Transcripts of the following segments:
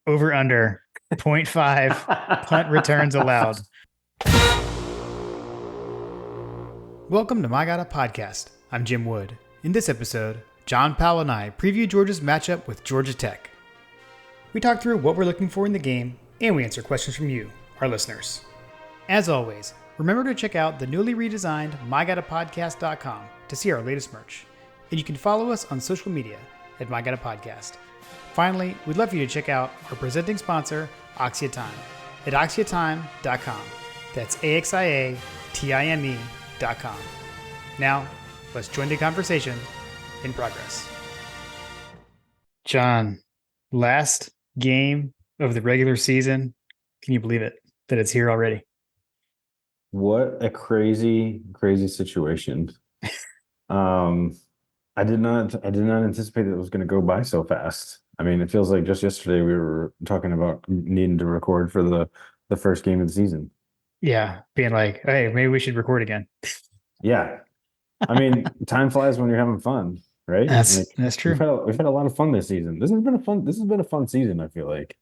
Over under 0.5 punt returns allowed. Welcome to My Gotta Podcast. I'm Jim Wood. In this episode, John Powell and I preview Georgia's matchup with Georgia Tech. We talk through what we're looking for in the game, and we answer questions from you, our listeners. As always, remember to check out the newly redesigned MyGottaPodcast.com to see our latest merch. And you can follow us on social media at MyGottaPodcast. Finally, we'd love for you to check out our presenting sponsor, Oxia Time, at oxiatime.com. That's AXIATIME.com. Now, let's join the conversation in progress. John, last game of the regular season. Can you believe it that it's here already? What a crazy, crazy situation. I did not anticipate that it was going to go by so fast. I mean, it feels like just yesterday we were talking about needing to record for the first game of the season. Yeah, being like, hey, maybe we should record again. Yeah. I mean, time flies when you're having fun, right? That's We've true. had a lot of fun this season. This has been a fun season, I feel like.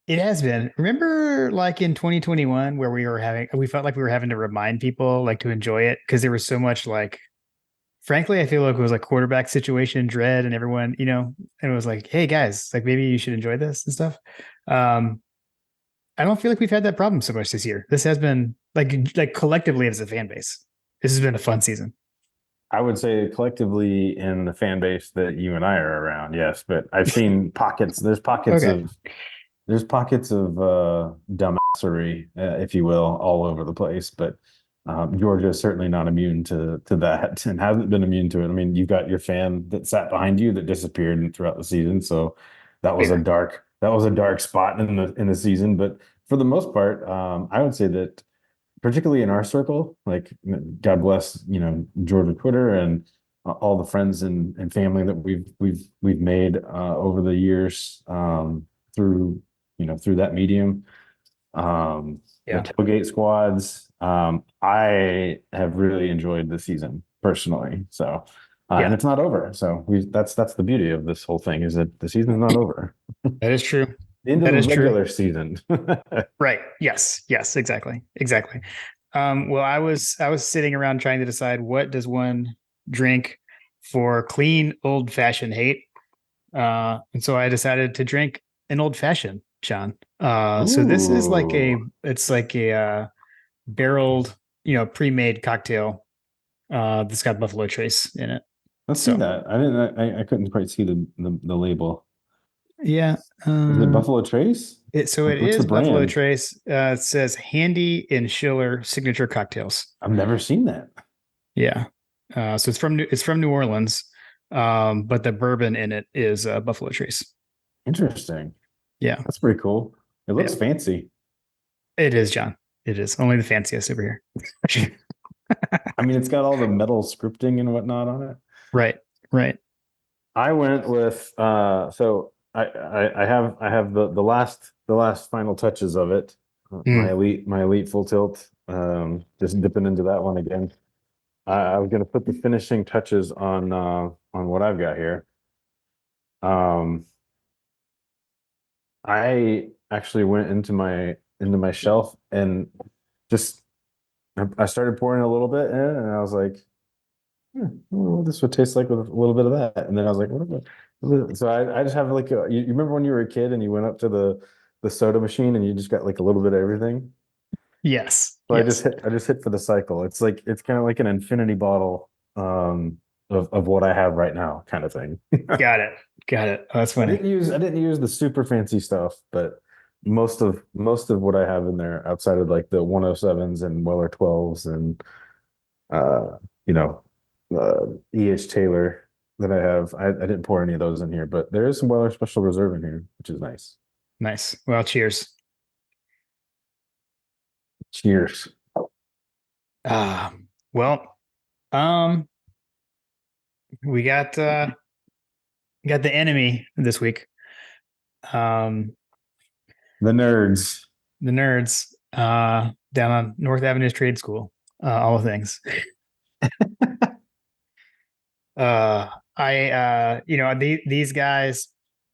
It has been. Remember like in 2021 where we felt like we were having to remind people like to enjoy it because there was so much like, frankly, I feel like it was like quarterback situation dread and everyone, and it was like, hey guys, like maybe you should enjoy this and stuff. Um, I don't feel like we've had that problem so much this year. This has been like collectively as a fan base, this has been a fun season. I would say collectively in the fan base that you and I are around, yes, but I've seen pockets, Okay. there's pockets of dumbassery, if you will, all over the place. But Georgia is certainly not immune to that, and hasn't been immune to it. I mean, you've got your fan that sat behind you that disappeared throughout the season, so Fair. that was a dark spot in the season. But for the most part, I would say that particularly in our circle, like God bless, Georgia Twitter and all the friends and family that we've made over the years through through that medium. The Yeah. tailgate squads. I have really enjoyed the season personally. So, and Yeah. it's not over. So that's the beauty of this whole thing is that the season's not over. That is true. The end of That the is true. regular season. Right. Yes. Yes. Exactly. Exactly. Well, I was sitting around trying to decide what does one drink for clean old fashioned hate. And so I decided to drink an old fashioned, John. So this is Ooh, it's like a barreled, pre-made cocktail. That's got Buffalo Trace in it. let's see So that. I couldn't quite see the label. yeah. Is it Buffalo Trace? It Like, what's the is Buffalo brand? Trace. It says Handy and Schiller signature cocktails. I've never seen that. Yeah. So it's from New Orleans. But the bourbon in it is Buffalo Trace. Interesting. Yeah. That's pretty cool. It Yeah. looks fancy. It is, John. It is only the fanciest over here. I mean, it's got all the metal scripting and whatnot on it. Right. Right. I went with so I have the last final touches of it. Mm. My elite full tilt. Just dipping into that one again. I was gonna put the finishing touches on what I've got here. Um, I actually went into my shelf and just I started pouring a little bit in, and I was like, what this would taste like with a little bit of that. And then I was like, so I just have like you remember when you were a kid and you went up to the soda machine and you just got like a little bit of everything. Yes. So Yes. I just hit for the cycle. It's kind of like an infinity bottle of what I have right now, kind of thing. Got it. Got it. Oh, that's funny. I didn't use the super fancy stuff, but most of what I have in there outside of like the 107s and Weller 12s and you know E.H. Taylor that I have. I didn't pour any of those in here, but there is some Weller Special Reserve in here, which is nice. Nice. Well, cheers. Cheers. Uh, well, um, we got the enemy this week. Um, The nerds. the nerds down on North Avenue Trade School. All the things. I these guys.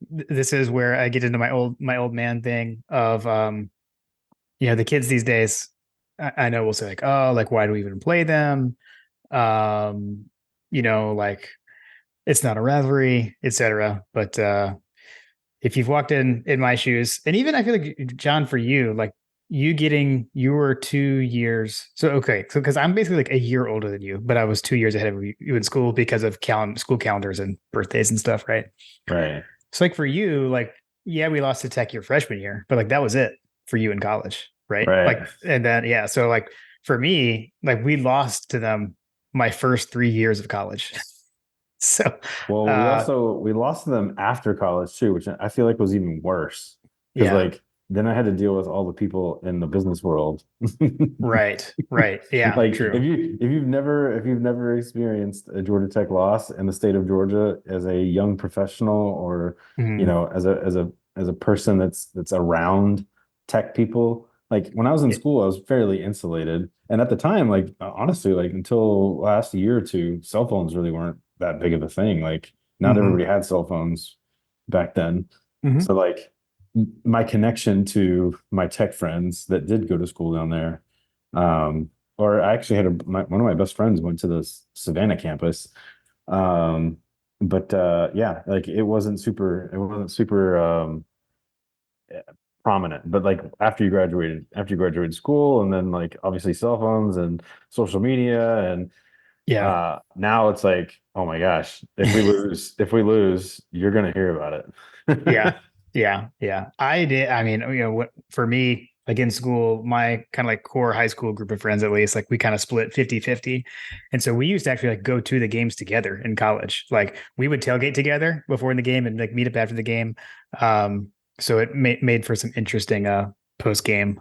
this is where I get into my old man thing of the kids these days. I know will say like, oh, like why do we even play them? Um, like it's not a rivalry, etc. But if you've walked in my shoes, and even I feel like John, for you, like you were 2 years. So okay, so because I'm basically like a year older than you, but I was 2 years ahead of you in school because of school calendars and birthdays and stuff, right? Right. So like for you, like yeah, we lost to Tech your freshman year, but like that was it for you in college, right? Right. Like and then yeah, so like for me, like we lost to them my first 3 years of college. So Well, uh we lost to them after college too, which I feel like was even worse because yeah, like then I had to deal with all the people in the business world. right. Yeah, Like true. if you've never experienced a Georgia Tech loss in the state of Georgia as a young professional or Mhm. as a person that's around tech people, like when I was in Yeah. school I was fairly insulated, and at the time, like honestly, like until last year or two, cell phones really weren't that big of a thing. Like not Mhm. everybody had cell phones back then. Mhm. So like my connection to my tech friends that did go to school down there, or I actually had one of my best friends went to the Savannah campus. Um, but yeah, like it wasn't super prominent. But like after you graduated school, and then like obviously cell phones and social media, and Yeah. now it's like, oh my gosh, if we lose, you're gonna hear about Yeah. it. Yeah. Yeah. I did. I mean, what for me, like in school, my kind of like core high school group of friends, at least, like we kind of split 50-50. And so we used to actually like go to the games together in college. Like we would tailgate together before in the game and like meet up after the game. So it made for some interesting post game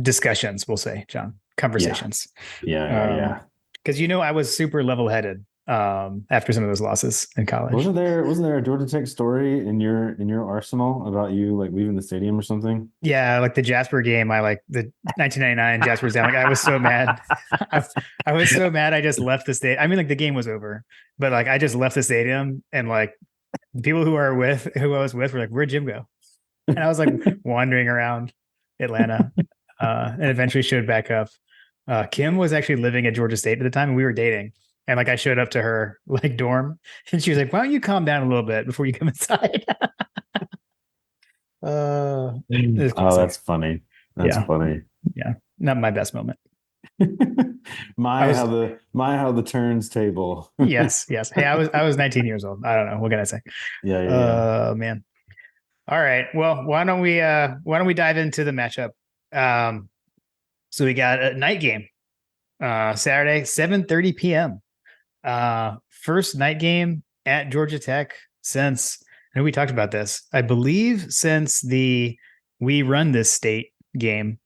discussions, we'll say, John, Yeah, conversations. yeah. Because I was super level headed after some of those losses in college. Wasn't there a Georgia Tech story in your arsenal about you like leaving the stadium or something? Yeah, like the Jasper game, I like the 1999 Jasper's down. Like I was so mad. I, I was so mad I just left the state. I mean, like the game was over, but like I just left the stadium and like the people who I was with were like, "Where'd Jim go?" And I was like wandering around Atlanta, and eventually showed back up. Kim was actually living at Georgia State at the time, and we were dating. And like I showed up to her like dorm, and she was like, "Why don't you calm down a little bit before you come inside?" It was Oh, classic. that's funny. That's Yeah, funny. yeah, not my best moment. I My was how the turns table. yes, yes. Hey, I was 19 years old. I don't know. What can I say? Yeah. Man. All right. Well, why don't we dive into the matchup? Um, so we got a night game, Saturday, 7:30 p.m. First night game at Georgia Tech since, and we talked about this, I believe since the we run this state game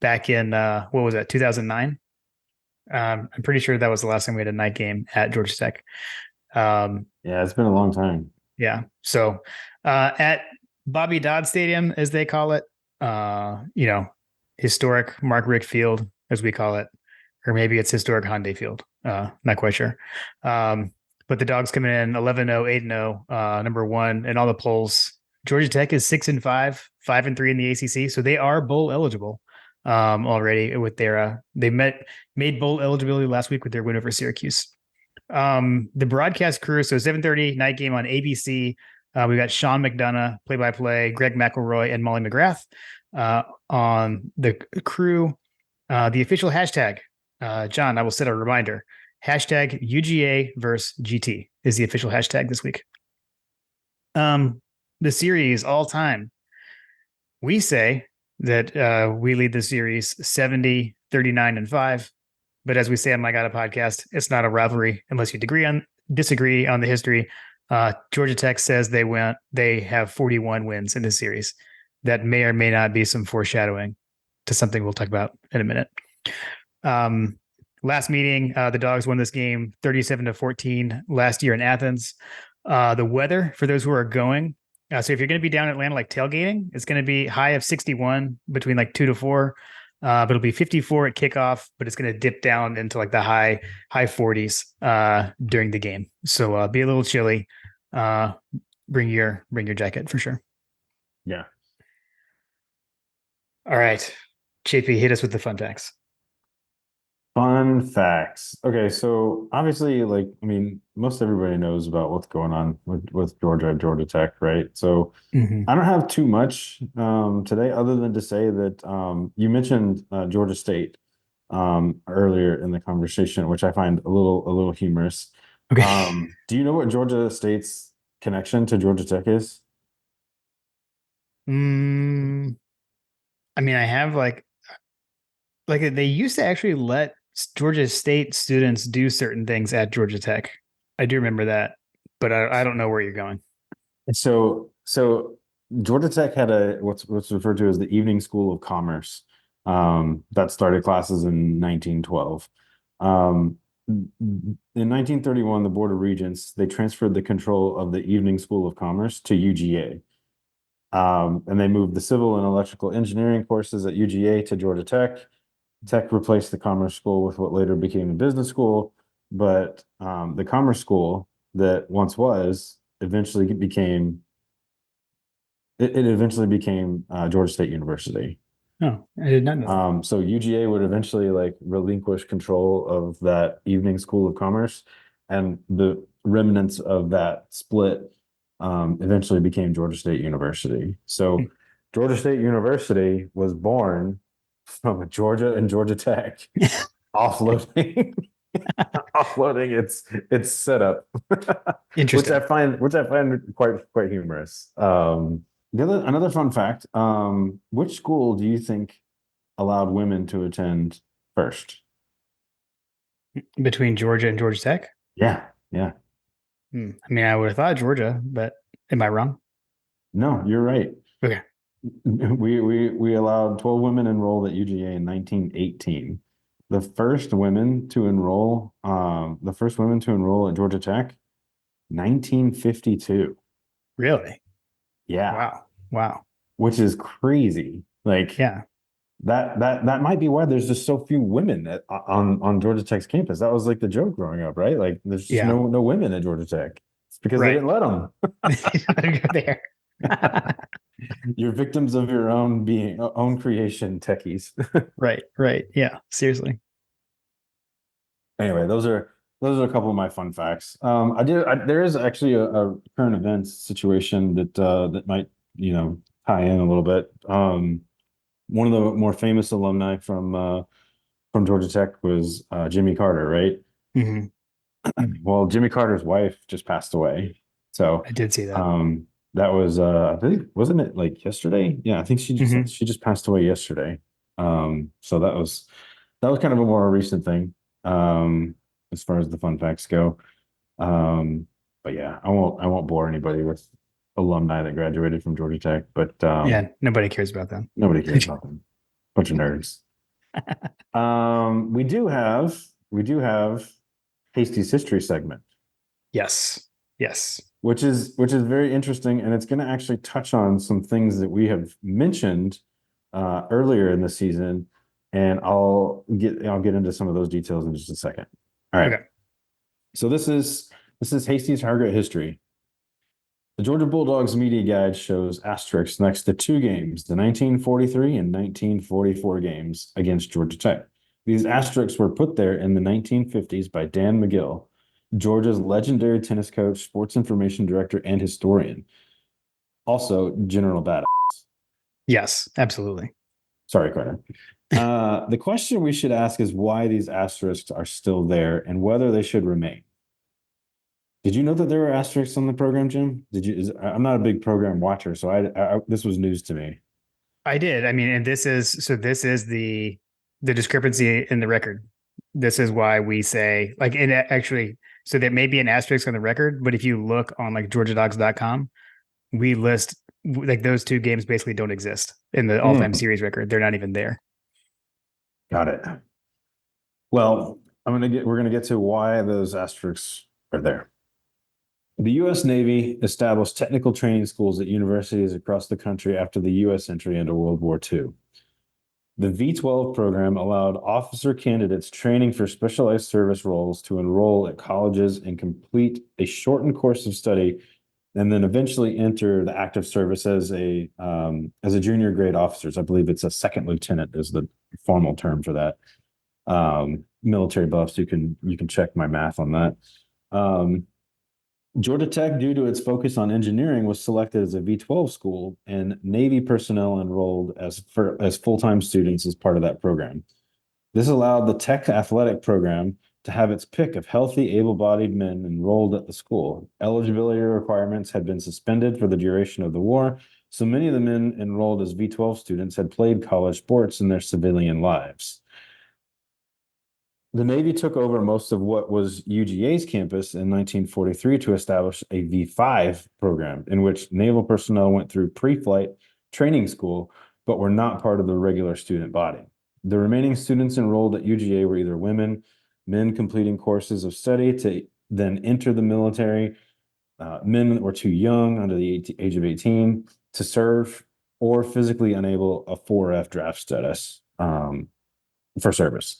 back in what was that, 2009? I'm pretty sure that was the last time we had a night game at Georgia Tech. Um, Yeah, it's been a long time. yeah. So at Bobby Dodd Stadium, as they call it, historic Mark Richt Field, as we call it, or maybe it's historic Hyundai Field. Not quite sure. But the Dogs coming in 11-0, 8-0, number one in all the polls. Georgia Tech is 6-5, 5-3 in the ACC, so they are bowl eligible already with their they made bowl eligibility last week with their win over Syracuse. The broadcast crew, so 7:30 night game on ABC. We got Sean McDonough, play-by-play, Greg McElroy, and Molly McGrath on the crew. The official hashtag, John, I will set a reminder. Hashtag UGA versus GT is the official hashtag this week. The series all time. We say that we lead the series 70, 39, and 5. But as we say on My God podcast, it's not a rivalry unless you disagree on the history. Georgia Tech says they have 41 wins in this series. That may or may not be some foreshadowing to something we'll talk about in a minute. Last meeting, the Dogs won this game 37-14 last year in Athens. The weather for those who are going, so if you're going to be down in Atlanta, like tailgating, it's going to be high of 61 between like 2 to 4. But it'll be 54 at kickoff, but it's going to dip down into like the high 40s during the game. So be a little chilly. bring your jacket for sure. Yeah. All right, JP, hit us with the fun facts. Fun facts. Okay, so obviously, like, I mean, most everybody knows about what's going on with Georgia, Georgia Tech, right? So Hmm. I don't have too much today, other than to say that you mentioned Georgia State earlier in the conversation, which I find a little humorous. Okay. Do you know what Georgia State's connection to Georgia Tech is? Mm, I mean, I have like they used to actually let Georgia State students do certain things at Georgia Tech. I do remember that, but I don't know where you're going. So Georgia Tech had a what's referred to as the Evening School of Commerce that started classes in 1912. In 1931, the Board of Regents they transferred the control of the Evening School of Commerce to UGA. And they moved the civil and electrical engineering courses at UGA to Georgia Tech. Tech replaced the Commerce School with what later became a business school, but the Commerce School that once was eventually became it eventually became Georgia State University. Oh, I did not know that. So UGA would eventually like relinquish control of that evening school of commerce, and the remnants of that split eventually became Georgia State University. So Georgia State University was born from Georgia and Georgia Tech offloading offloading its setup, Interesting. which I find quite humorous. Another fun fact: which school do you think allowed women to attend first? Between Georgia and Georgia Tech? Yeah, yeah. I mean, I would have thought Georgia, but am I wrong? No, you're right. Okay. We allowed 12 women enrolled at UGA in 1918. The first women to enroll at Georgia Tech, 1952. Really? Yeah, Wow. Wow. which is crazy. Like Yeah. that might be why there's just so few women on Georgia Tech's campus. That was like the joke growing up, right? Like there's just Yeah. no women at Georgia Tech. It's because they Right. didn't let them. Go there. You're victims of your own being, own creation, techies. Right. Right. Yeah. Seriously. Anyway, those are a couple of my fun facts. There is actually a current events situation that might tie in a little bit. One of the more famous alumni from Georgia Tech was Jimmy Carter, right? Hmm. Well, Jimmy Carter's wife just passed away. So I did see that. that was I think wasn't it like yesterday? Yeah, I think Hmm. she just passed away yesterday. So that was kind of a more recent thing as far as the fun facts go. Um, but yeah, I won't bore anybody with alumni that graduated from Georgia Tech, but Yeah. Nobody cares about that. nobody cares about them. Bunch of nerds. We do have Hasty's history segment, Yes. Yes. which is very interesting, and it's going to actually touch on some things that we have mentioned earlier in the season, and I'll get into some of those details in just a second. All right. Okay. So this is Hasty's Hargrett history. The Georgia Bulldogs media guide shows asterisks next to two games, the 1943 and 1944 games against Georgia Tech. These asterisks were put there in the 1950s by Dan McGill, Georgia's legendary tennis coach, sports information director, and historian. Also, General Badass. Yes. Absolutely. Sorry, Carter. The question we should ask is why these asterisks are still there and whether they should remain. Did you know that there were asterisks on the program, Jim? I'm not a big program watcher, so this was news to me. I did. I mean, and this is the discrepancy in the record. This is why we say like and actually so there may be an asterisk on the record, but if you look on like georgiadogs.com, we list like those two games basically don't exist in the all-time Mm, series record. They're not even there. got it. Well, we're gonna get to why those asterisks are there. The U.S. Navy established technical training schools at universities across the country after the U.S. entry into World War II. The V-12 program allowed officer candidates training for specialized service roles to enroll at colleges and complete a shortened course of study and then eventually enter the active service as a junior grade officers. I believe it's a second lieutenant is the formal term for that. Military buffs, you can check my math on that. Um, Georgia Tech, due to its focus on engineering, was selected as a V-12 school, and Navy personnel enrolled as full-time students as part of that program. This allowed the Tech athletic program to have its pick of healthy, able-bodied men enrolled at the school. Eligibility requirements had been suspended for the duration of the war, so many of the men enrolled as V-12 students had played college sports in their civilian lives. The Navy took over most of what was UGA's campus in 1943 to establish a V5 program in which naval personnel went through pre-flight training school, but were not part of the regular student body. The remaining students enrolled at UGA were either women, men completing courses of study to then enter the military, men that were too young under the age of 18 to serve, or physically unable a 4F draft status for service.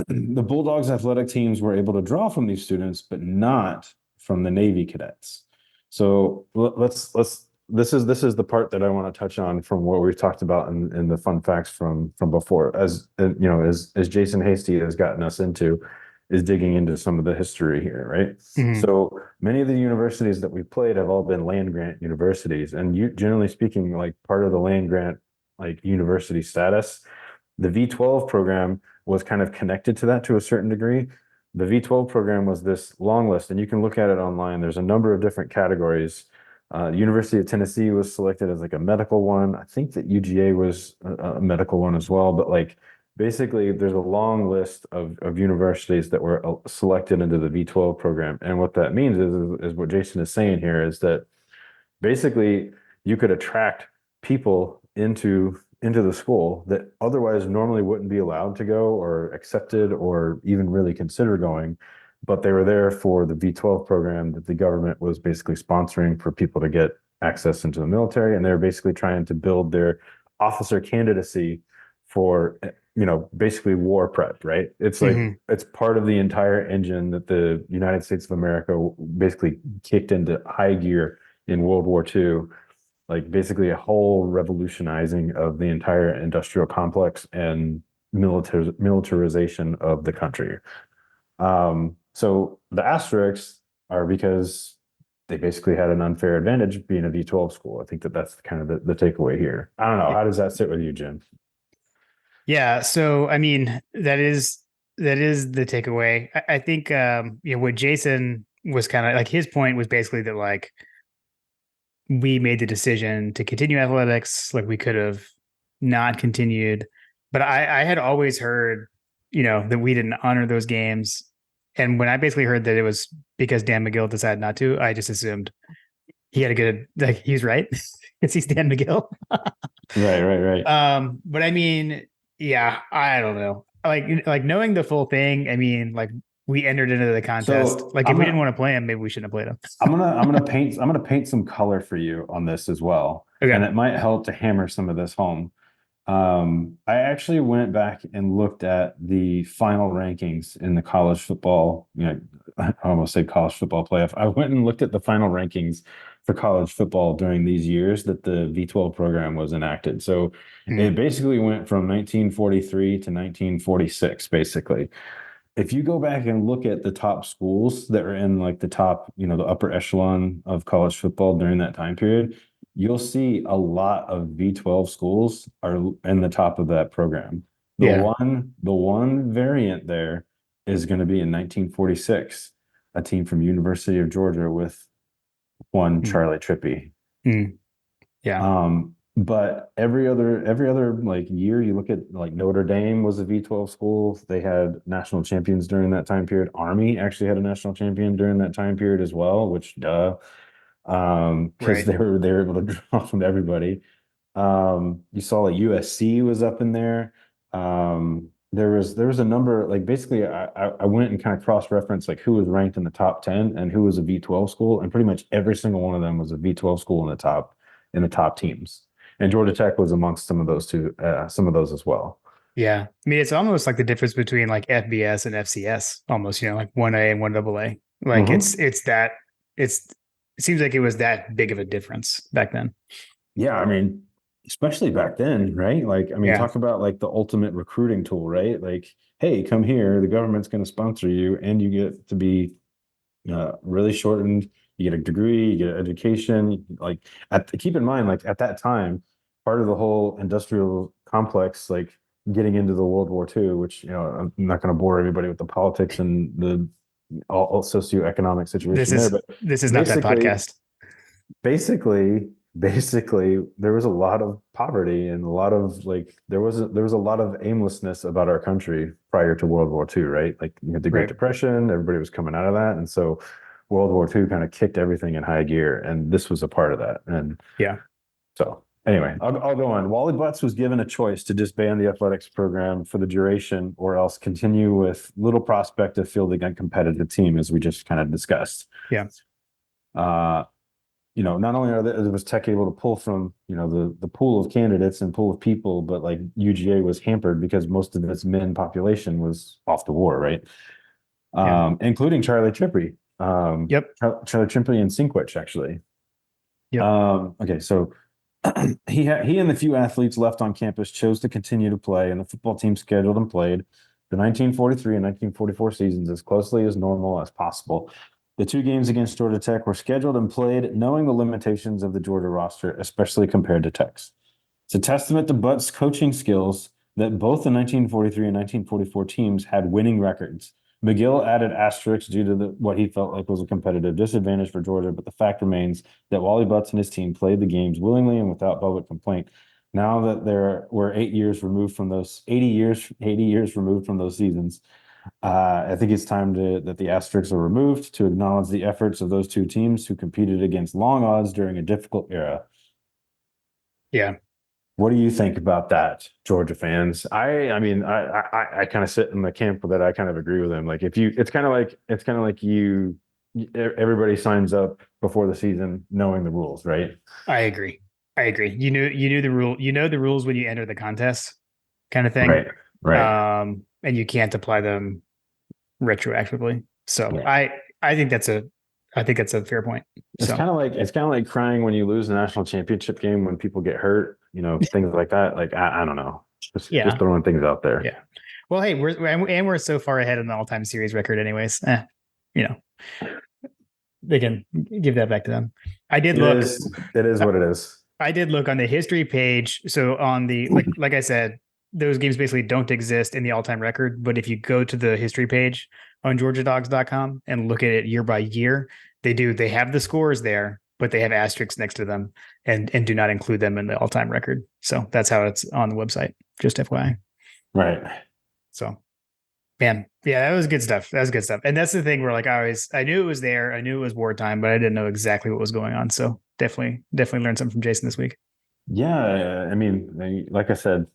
The Bulldogs athletic teams were able to draw from these students, but not from the Navy cadets. So let's this is the part that I want to touch on from what we've talked about in the fun facts from before. As you know, as Jason Hasty has gotten us into, is digging into some of the history here, right? Mhm. So many of the universities that we've played have all been land grant universities, and generally speaking, like part of the land grant like university status, the V-12 program was kind of connected to that to a certain degree. The V-12 program was this long list, and you can look at it online. There's a number of different categories. University of Tennessee was selected as like a medical one. I think that UGA was a medical one as well. But like basically, there's a long list of universities that were selected into the V-12 program. And what that means is what Jason is saying here is that basically you could attract people into the school that otherwise normally wouldn't be allowed to go or accepted or even really consider going, but they were there for the V-12 program that the government was basically sponsoring for people to get access into the military, and they were basically trying to build their officer candidacy for basically war prep, right? It's like Mhm. it's part of the entire engine that the United States of America basically kicked into high gear in World War II, like basically a whole revolutionizing of the entire industrial complex and militarization of the country. So the asterisks are because they basically had an unfair advantage being a V-12 school. I think that's kind of the takeaway here. I don't know. How does that sit with you, Jim? Yeah. So, I mean, that is the takeaway. I think, what Jason was kind of like his point was basically that like we made the decision to continue athletics, like we could have not continued, but I had always heard, that we didn't honor those games. And when I basically heard that it was because Dan McGill decided not to, I just assumed he had a good, like, he's right. It's he's Dan McGill. Right, right, right. But I mean, yeah, I don't know. Like knowing the full thing, I mean, like we entered into the contest. So Like if we didn't want to play him, maybe we shouldn't have played him. I'm gonna paint some color for you on this as well, and Okay. it might help to hammer some of this home. I actually went back and looked at the final rankings in the college football, I almost said college football playoff. I went and looked at the final rankings for college football during these years that the V-12 program was enacted. So it Mm. basically went from 1943 to 1946, basically. If you go back and look at the top schools that are in like the top, the upper echelon of college football during that time period, you'll see a lot of V-12 schools are in the top of that program. The Yeah. one, the one variant there is going to be in 1946, a team from University of Georgia with one Mm. Charlie Trippi. Mm. Yeah. But every other like year, you look at like Notre Dame was a V-12 school. They had national champions during that time period. Army actually had a national champion during that time period as well, which because Right. they were able to draw from everybody. You saw like USC was up in there. There was a number, like basically I went and kind of cross-referenced like who was ranked in the top 10 and who was a V-12 school, and pretty much every single one of them was a V-12 school in the top teams. And Georgia Tech was amongst some of those as well. Yeah. I mean, it's almost like the difference between like FBS and FCS, almost, like 1A and 1AA. Like Hmm. it's that it's it seems like it was that big of a difference back then. Yeah, I mean, especially back then, right? Like, I mean, Yeah. talk about like the ultimate recruiting tool, right? Like, hey, come here, the government's going to sponsor you, and you get to be really shortened. You get a degree, you get an education. Like, keep in mind, like at that time, part of the whole industrial complex, like getting into the World War II, which I'm not going to bore everybody with the politics and the all socioeconomic This situation there, is but this is not that basically podcast. basically there was a lot of poverty and a lot of like there was a lot of aimlessness about our country prior to World War II, right? Like you had the Great Right. Depression, everybody was coming out of that, and so World War II kind of kicked everything in high gear, and this was a part of that. And Yeah. so anyway, I'll go on. Wally Butts was given a choice to disband the athletics program for the duration or else continue with little prospect of fielding a competitive team, as we just kind of discussed. Yeah. Uh, not only was Tech able to pull from, the pool of candidates and pool of people, but like UGA was hampered because most of its men population was off the war, right? Yeah. Including Charlie Trippy. Yep. Charlie Trippy and Sinkwich, actually. Yep. Okay, so he and the few athletes left on campus chose to continue to play, and the football team scheduled and played the 1943 and 1944 seasons as closely as normal as possible. The two games against Georgia Tech were scheduled and played knowing the limitations of the Georgia roster, especially compared to Tech's. It's a testament to Butt's coaching skills that both the 1943 and 1944 teams had winning records. McGill added asterisks due to what he felt like was a competitive disadvantage for Georgia, but the fact remains that Wally Butts and his team played the games willingly and without public complaint. Now that we're 8 years removed from those 80 years removed from those seasons, I think it's time that the asterisks are removed to acknowledge the efforts of those two teams who competed against long odds during a difficult era. Yeah. What do you think about that, Georgia fans? I mean, I kind of sit in the camp that I kind of agree with him. Like, if you, it's kind of like everybody signs up before the season knowing the rules, right? I agree. I agree. You knew the rule. You know the rules when you enter the contest, kind of thing. Right, right. And you can't apply them retroactively. So Yeah. I think that's a fair point. So It's kind of like crying when you lose the national championship game when people get hurt, things like that. Like I don't know, just yeah, throwing things out there. yeah. Well, hey, we're so far ahead in the all-time series record, anyways. You know, they can give that back to them. I did It look. is. It is what it is. I did look on the history page. So on the like I said, those games basically don't exist in the all-time record. But if you go to the history page on GeorgiaDogs.com and look at it year by year, they do. They have the scores there, but they have asterisks next to them and do not include them in the all-time record. So that's how it's on the website. Just FYI. Right. So man, yeah, that was good stuff. That was good stuff. And that's the thing where like I knew it was there. I knew it was wartime, but I didn't know exactly what was going on. So definitely learned something from Jason this week. Yeah, I mean, like I said,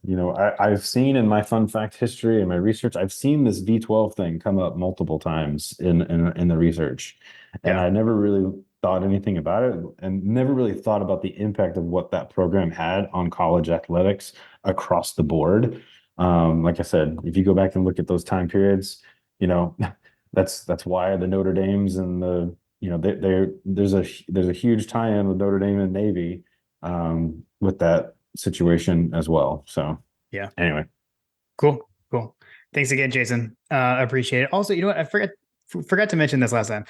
I've seen in my fun fact history and my research, I've seen this V12 thing come up multiple times in the research, and Yeah. I never really thought anything about it, and never really thought about the impact of what that program had on college athletics across the board. Like I said, if you go back and look at those time periods, you know, that's why the Notre Dames and the there's a huge tie-in with Notre Dame and Navy with that situation as well. So Yeah. anyway, Cool. Cool. Thanks again, Jason. I appreciate it. Also, you know what? I forgot to mention this last time.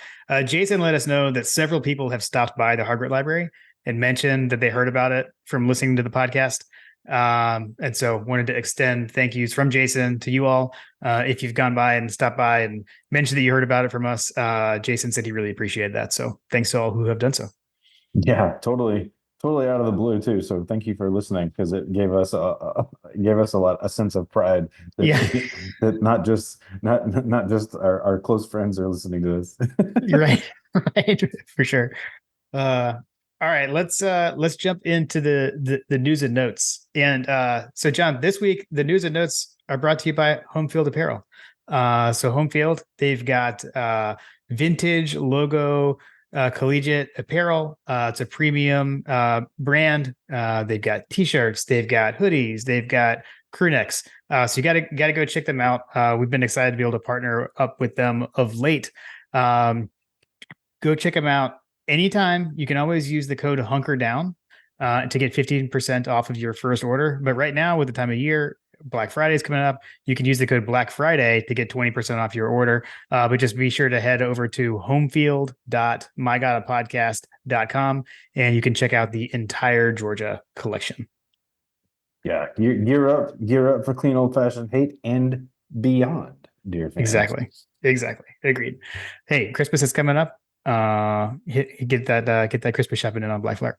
Jason let us know that several people have stopped by the Hargret Library and mentioned that they heard about it from listening to the podcast. And so wanted to extend thank yous from Jason to you all. If you've gone by and stopped by and mentioned that you heard about it from us, Jason said he really appreciated that. So thanks to all who have done so. yeah, totally out of the blue too. So thank you for listening because it gave us a sense of pride that Yeah. that not just our close friends are listening to this. You're right. Right. For sure. All right, let's jump into the news and notes. And so John, this week the news and notes are brought to you by Home Field Apparel. So Home Field, they've got vintage logo collegiate apparel. It's a premium brand. They've got t-shirts, they've got hoodies, they've got crew necks. So you gotta go check them out. We've been excited to be able to partner up with them of late. Go check them out. anytime, you can always use the code Hunker Down to get 15% off of your first order. But right now, with the time of year, Black Friday is coming up. You can use the code Black Friday to get 20% off your order. But just be sure to head over to homefield.mygodapodcast.com and you can check out the entire Georgia collection. Yeah, gear up for clean old fashioned hate and beyond, dear fans. Exactly. Agreed. Hey, Christmas is coming up. Get that Christmas shopping in on Black Friday.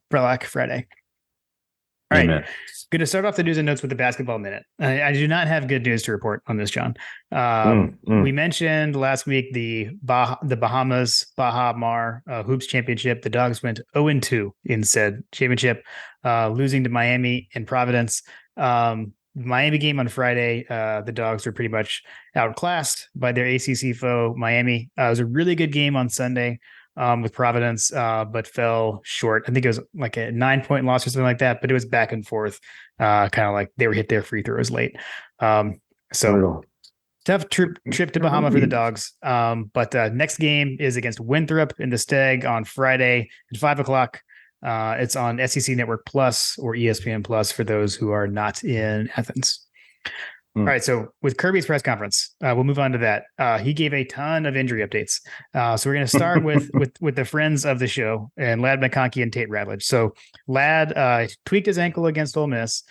All right. Amen. Going to start off the news and notes with the basketball minute. I do not have good news to report on this, John. We mentioned last week the Bahamas Baha Mar Hoops Championship. The Dogs went 0-2 in said championship, losing to Miami and Providence. Miami game on Friday, the Dogs were pretty much outclassed by their ACC foe, Miami. It was a really good game on Sunday with Providence, but fell short. I think it was like a 9-point loss or something like that, but it was back and forth, kind of like they were hit their free throws late. So tough trip to Bahama for the Dogs. But next game is against Winthrop in the Steg on Friday at 5:00. It's on SEC Network Plus or ESPN Plus for those who are not in Athens. All right. So with Kirby's press conference, we'll move on to that. He gave a ton of injury updates. So we're going to start with the friends of the show and Ladd McConkey and Tate Ratledge. So Ladd tweaked his ankle against Ole Miss.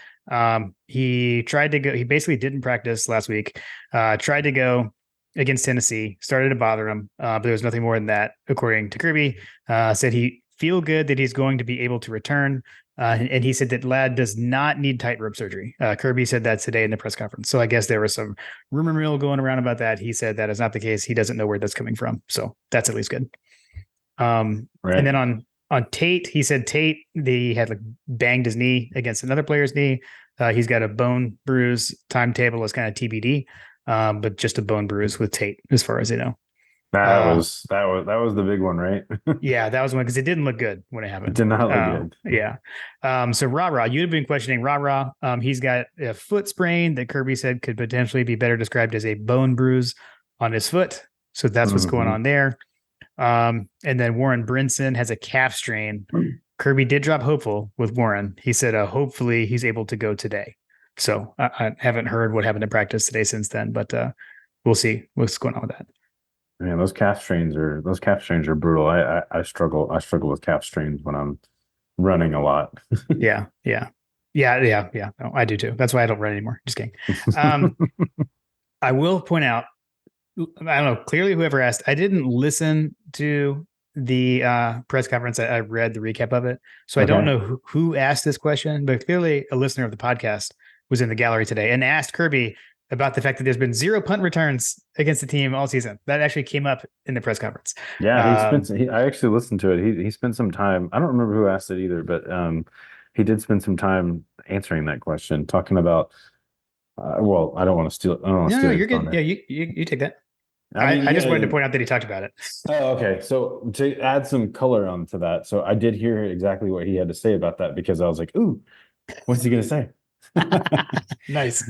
He tried to go. He basically didn't practice last week. Tried to go against Tennessee. Started to bother him, but there was nothing more than that, according to Kirby. Said he feel good that he's going to be able to return. And he said that Ladd does not need tightrope surgery. Kirby said that today in the press conference. So I guess there was some rumor mill going around about that. He said that is not the case. He doesn't know where that's coming from. So that's at least good. Right. And then on Tate, he said he had like banged his knee against another player's knee. He's got a bone bruise. Timetable is kind of TBD, but just a bone bruise with Tate, as far as I know. That was the big one, right? Yeah, that was one because it didn't look good when it happened. It did not look good. Yeah. So Ra, you'd have been questioning Ra. He's got a foot sprain that Kirby said could potentially be better described as a bone bruise on his foot. So that's what's going on there. And then Warren Brinson has a calf strain. Kirby did drop hopeful with Warren. He said hopefully he's able to go today. So I haven't heard what happened in practice today since then, but we'll see what's going on with that. Man, those calf strains are brutal. I struggle with calf strains when I'm running a lot. Yeah. No, I do too. That's why I don't run anymore. Just kidding. I will point out, I don't know, clearly whoever asked, I didn't listen to the press conference. I read the recap of it. So I don't know who asked this question, but clearly a listener of the podcast was in the gallery today and asked Kirby about the fact that there's been 0 punt returns against the team all season. That actually came up in the press conference. Yeah, I actually listened to it. He spent some time. I don't remember who asked it either, but he did spend some time answering that question, talking about. Well, I don't want to steal. No, you're good. Yeah, you take that. I just wanted to point out that he talked about it. Oh, okay. So to add some color onto that, so I did hear exactly what he had to say about that because I was like, "Ooh, what's he going to say?" Nice.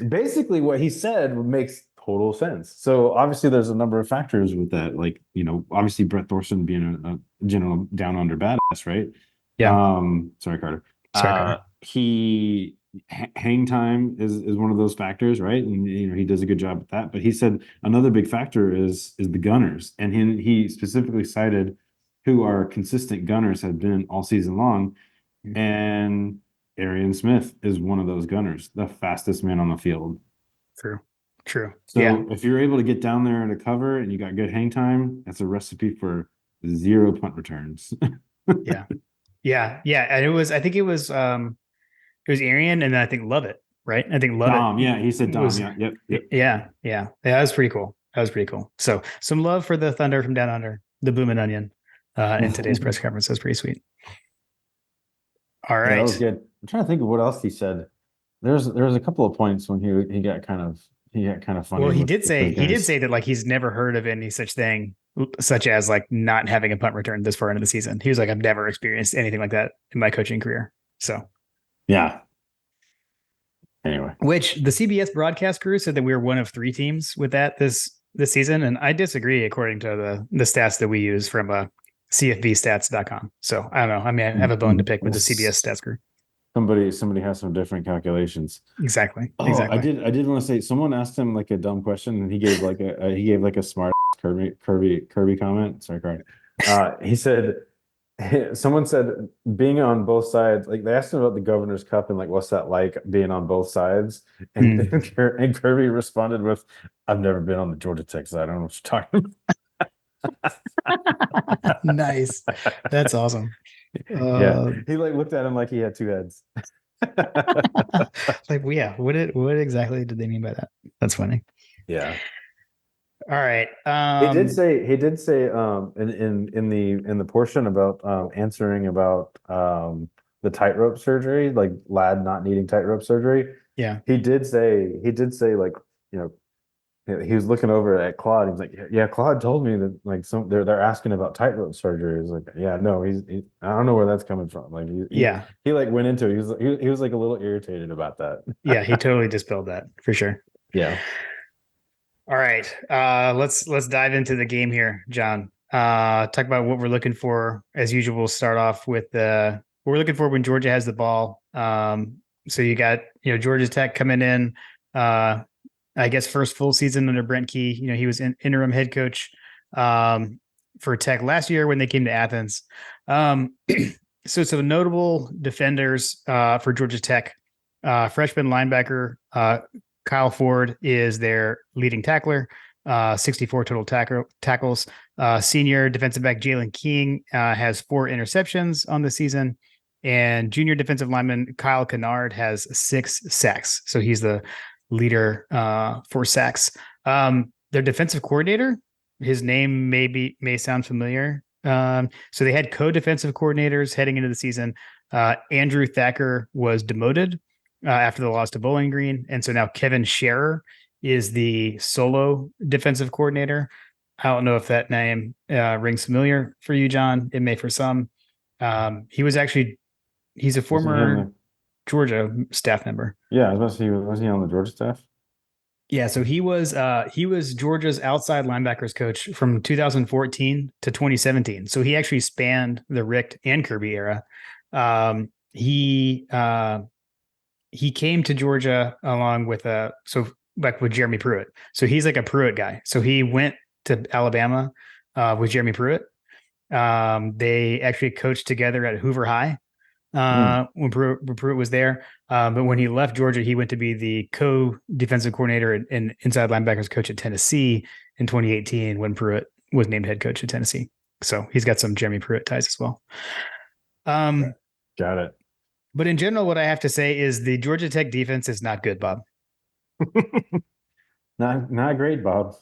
Basically, what he said makes total sense. So obviously, there's a number of factors with that. Like, obviously Brett Thorson being a general down under badass, right? Yeah. Sorry, Carter. Hang time is one of those factors, right? And he does a good job at that. But he said another big factor is the gunners, and he specifically cited who our consistent gunners have been all season long, and Arian Smith is one of those gunners, the fastest man on the field. True. So if you're able to get down there in a cover and you got good hang time, that's a recipe for 0 punt returns. Yeah. And I think it was Arian and then I think Lovett, right? I think Lovett. Dom, yeah, he said Dom. Yep. Yeah. That was pretty cool. So some love for the Thunder from down under, the Bloomin' Onion, in today's press conference. That was pretty sweet. All right. That was good. I'm trying to think of what else he said. There was a couple of points when he got kind of funny. Well, he did say that like he's never heard of any such thing, such as like not having a punt return this far into the season. He was like, I've never experienced anything like that in my coaching career. So yeah. Anyway, which the CBS broadcast crew said that we were one of 3 teams with that this season, and I disagree according to the stats that we use from CFBstats.com. So I don't know. I mean, I have a bone to pick with the CBS stats group. Somebody has some different calculations. Exactly. Oh, I Exactly. did want to say someone asked him like a dumb question and he gave like a smart Kirby comment. Sorry, Carl. He said someone said being on both sides, like they asked him about the Governor's Cup and like what's that like being on both sides? And, Mm. and Kirby responded with, I've never been on the Georgia Tech side. I don't know what you're talking Nice. That's awesome. Yeah. Uh, He like looked at him like he had two heads. like, yeah, what exactly did they mean by that? That's funny. Yeah. All right. He did say in the portion about answering about the tightrope surgery, like Lad not needing tightrope surgery. Yeah. He did say like, you know, he was looking over at Claude. He was like, yeah, Claude told me that like they're asking about tightrope surgery. He's like, yeah, no, I don't know where that's coming from. Like Yeah. he like went into it. He was like a little irritated about that. Yeah. He totally dispelled that for sure. Yeah. All right. Let's dive into the game here, John. Talk about what we're looking for. As usual, we'll start off with what we're looking for when Georgia has the ball. So you got, Georgia Tech coming in. I guess first full season under Brent Key. He was interim head coach for Tech last year when they came to Athens. So notable defenders for Georgia Tech. Freshman linebacker Kyle Ford is their leading tackler, 64 total tackles. Senior defensive back Jalen King has 4 interceptions on the season. And junior defensive lineman Kyle Kennard has 6 sacks. So he's the leader for sacks. Their defensive coordinator, his name may sound familiar. So they had co-defensive coordinators heading into the season. Andrew Thacker was demoted after the loss to Bowling Green. And so now Kevin Scherer is the solo defensive coordinator. I don't know if that name rings familiar for you, John. It may for some. He's a former Georgia staff member. Yeah, I was about to say, was he on the Georgia staff? Yeah, so he was Georgia's outside linebackers coach from 2014 to 2017. So he actually spanned the Richt and Kirby era. He came to Georgia along with with Jeremy Pruitt. So he's like a Pruitt guy. So he went to Alabama with Jeremy Pruitt. They actually coached together at Hoover High when Pruitt was there. But when he left Georgia, he went to be the co-defensive coordinator and inside linebackers coach at Tennessee in 2018 when Pruitt was named head coach at Tennessee. So he's got some Jeremy Pruitt ties as well. Got it. But in general, what I have to say is the Georgia Tech defense is not good, Bob. Not great, Bob.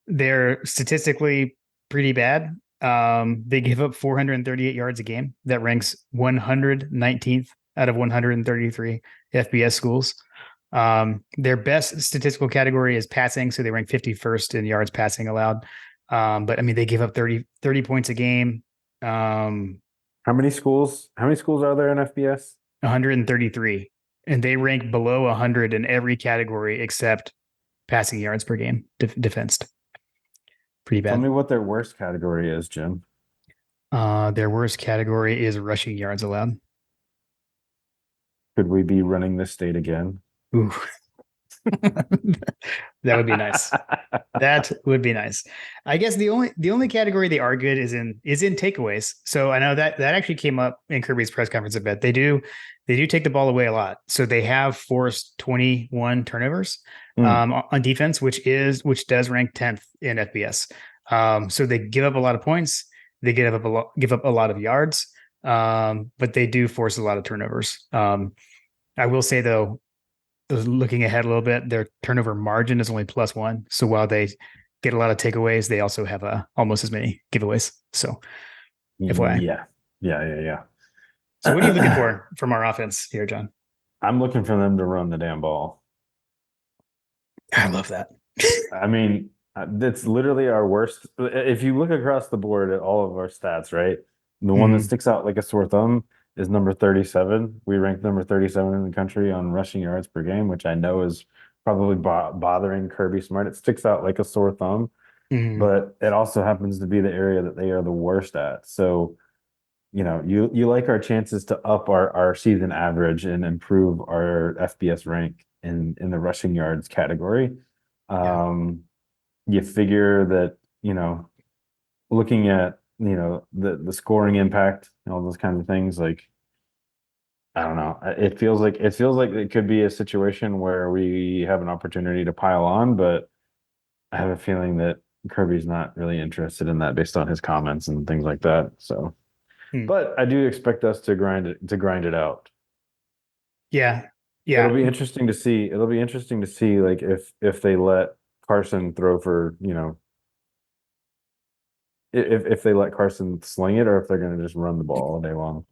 They're statistically pretty bad. They give up 438 yards a game. That ranks 119th out of 133 FBS schools. Their best statistical category is passing, so they rank 51st in yards passing allowed. But I mean, they give up 30 points a game. How many schools are there in FBS? 133, and they rank below 100 in every category except passing yards per game defensed. Pretty bad. Tell me what their worst category is, Jim. Their worst category is rushing yards allowed. Could we be running this state again? Ooh. That would be nice. That would be nice. I guess the only category they are good is in takeaways. So I know that actually came up in Kirby's press conference a bit. They do take the ball away a lot. So they have forced 21 turnovers on defense, which does rank 10th in FBS. So they give up a lot of points. They give up a lot of yards, but they do force a lot of turnovers. I will say though, looking ahead a little bit, their turnover margin is only +1. So while they get a lot of takeaways, they also have almost as many giveaways. So FYI. Yeah. So what are you looking for from our offense here, John? I'm looking for them to run the damn ball. I love that. I mean, that's literally our worst. If you look across the board at all of our stats, right? The one that sticks out like a sore thumb is number 37. We ranked number 37 in the country on rushing yards per game, which I know is probably bothering Kirby Smart. It sticks out like a sore thumb. Mhm. but it also happens to be the area that they are the worst at. So, you like our chances to up our season average and improve our FBS rank in the rushing yards category. Yeah. Um, you figure that, looking at, the scoring impact and all those kinds of things, like I don't know. It feels like it could be a situation where we have an opportunity to pile on, but I have a feeling that Kirby's not really interested in that based on his comments and things like that. So, Mm. but I do expect us to grind it out. Yeah. It'll Yeah. be interesting to see. It'll be interesting to see like if they let Carson throw for, if they let Carson sling it or if they're going to just run the ball all day long.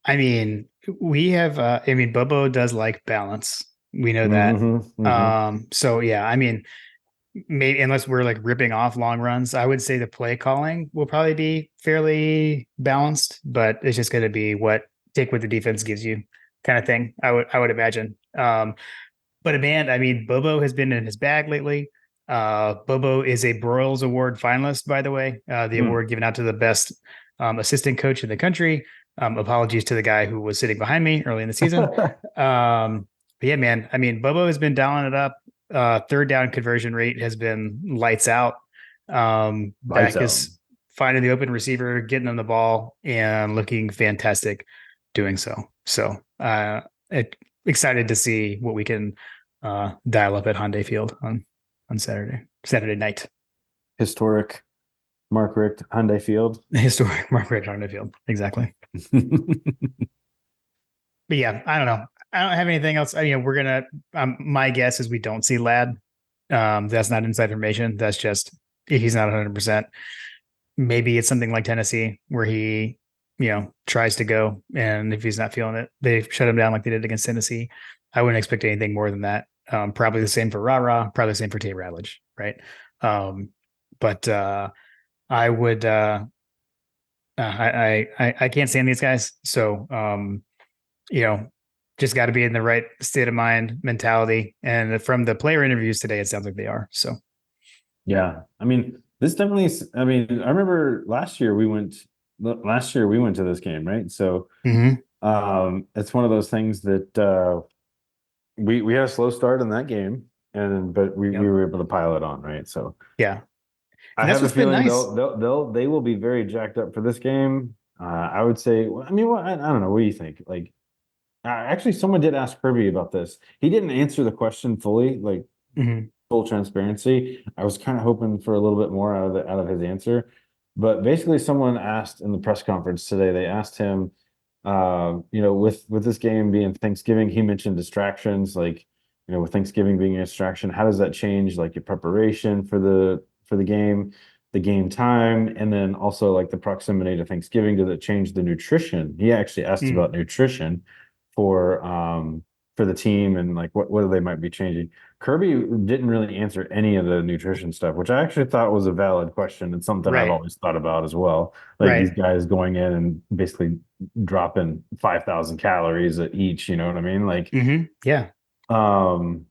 I mean, we have I mean, Bobo does like balance. We know that. Hmm. Hmm. So yeah, I mean, maybe unless we're like ripping off long runs, I would say the play calling will probably be fairly balanced, but it's just going to be take what the defense gives you kind of thing. I would imagine. But man, I mean, Bobo has been in his bag lately. Bobo is a Broyles Award finalist, by the way, the Hmm. award given out to the best assistant coach in the country. Apologies to the guy who was sitting behind me early in the season. But yeah, man, I mean, Bobo has been dialing it up. Third down conversion rate has been lights out. Lights Dak out. is finding the open receiver, getting him the ball, and looking fantastic doing so. So, it, excited to see what we can dial up at Hyundai Field on Saturday night. Historic Mark Richt Hyundai Field. Historic Margaret Hyundai Field, exactly. But yeah, I don't know. I don't have anything else. We're gonna. My guess is we don't see Lad. That's not inside information. That's just if he's not 100%. Maybe it's something like Tennessee where he, tries to go, and if he's not feeling it, they shut him down like they did against Tennessee. I wouldn't expect anything more than that. Probably the same for Rah. Probably the same for Tate Ratledge, right? Um, but I would. I can't stand these guys, so you know, just got to be in the right state of mind, mentality, and from the player interviews today, it sounds like they are. So Yeah. I mean, this definitely, I mean, I remember last year we went to this game, right? So, mhm. it's one of those things that, we had a slow start in that game but we Yep, were able to pile it on, right? So yeah, I and that's have a what's been feeling nice. they will be very jacked up for this game. I would say, well, I mean, I don't know. What do you think? Like, actually, someone did ask Kirby about this. He didn't answer the question fully, like Mhm. full transparency. I was kind of hoping for a little bit more out of his answer, but basically, someone asked in the press conference today. They asked him, with this game being Thanksgiving, he mentioned distractions, like with Thanksgiving being a distraction. How does that change like your preparation for the game, the game time, and then also like the proximity to Thanksgiving? Does it change the nutrition? He actually asked Mm. about nutrition for um for the team and like what they might be changing. Kirby didn't really answer any of the nutrition stuff, which I actually thought was a valid question and something I've Right, always thought about as well. Like these right. guys going in and basically dropping 5,000 calories at each, you know what I mean? Like, Yeah. um,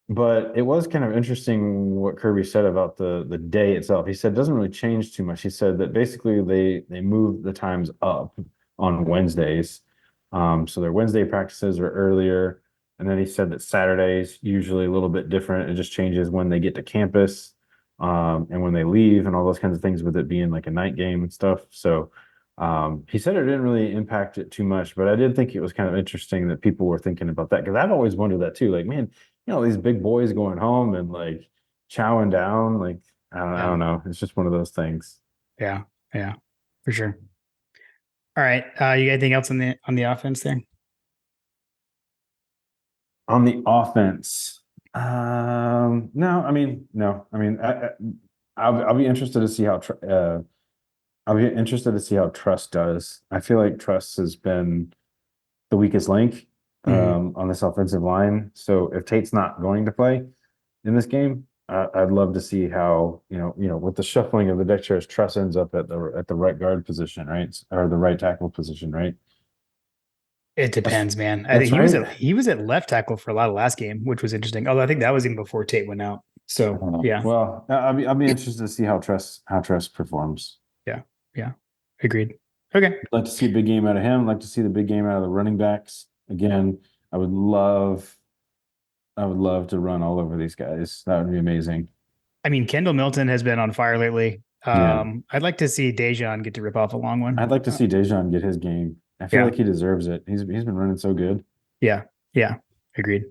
but it was kind of interesting what Kirby said about the day itself. He said it doesn't really change too much. He said that basically they move the times up on Wednesdays. So their Wednesday practices are earlier. And then he said that Saturdays usually a little bit different. It just changes when they get to campus, and when they leave and all those kinds of things with it being like a night game and stuff. So he said it didn't really impact it too much, but I did think it was kind of interesting that people were thinking about that because I've always wondered that too. Like, man, these big boys going home and like chowing down, like I Yeah. don't know. It's just one of those things. Yeah. Yeah. For sure. All right. You got anything else on the offense there? On the offense, no, I mean, no, I mean, I'll be interested to see I'll be interested to see how Trust does. I feel like Trust has been the weakest link Mhm. on this offensive line. So if Tate's not going to play in this game, I'd love to see how with the shuffling of the deck chairs, Truss ends up at the right guard position, right, or the right tackle position, right? It That's depends, man. I think that's he was right. at left tackle for a lot of last game, which was interesting. Although I think that was even before Tate went out. So yeah, Well, I'll be interested to see how Tress performs. yeah, agreed. Okay. I'd like to see a big game out of him. I'd like to see the big game out of the running backs. Again, I would love to run all over these guys. That would be amazing. I mean, Kendall Milton has been on fire lately. Yeah. I'd like to see Dejan get to rip off a long one. I'd like to see Dejan get his game. I feel Yeah, like he deserves it. He's been running so good. yeah, yeah, agreed.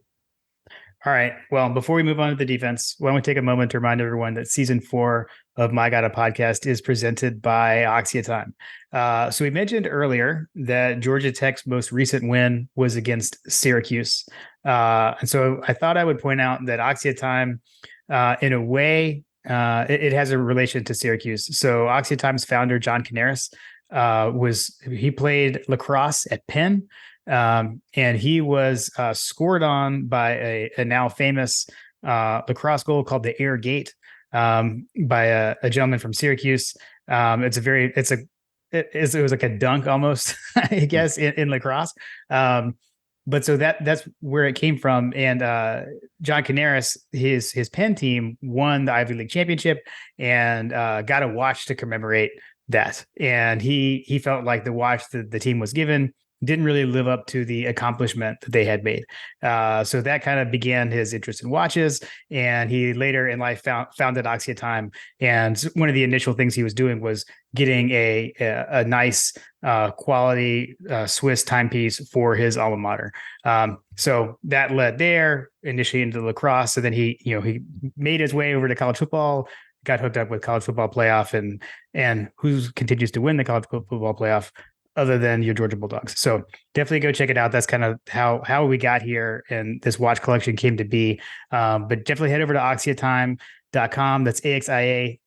All right. Well, before we move on to the defense, why don't we take a moment to remind everyone that season 4 of My God a Podcast is presented by Oxia Time. So we mentioned earlier that Georgia Tech's most recent win was against Syracuse. And so I thought I would point out that Oxia Time, in a way, it has a relation to Syracuse. So Oxia Time's founder, John Canaris, he played lacrosse at Penn. And he was scored on by a now famous lacrosse goal called the Air Gate by a gentleman from Syracuse. It was like a dunk almost, I guess, in lacrosse. But so that's where it came from. And John Canaris, his Penn team won the Ivy League championship and got a watch to commemorate that. And he felt like the watch that the team was given didn't really live up to the accomplishment that they had made. So that kind of began his interest in watches. And he later in life founded Oxia Time. And one of the initial things he was doing was getting a nice quality Swiss timepiece for his alma mater. So that led there initially into lacrosse. So then he made his way over to college football, got hooked up with college football playoff, and who continues to win the college football playoff other than your Georgia Bulldogs. So definitely go check it out. That's kind of how we got here and this watch collection came to be. But definitely head over to oxiatime.com. That's AXIATIME.com.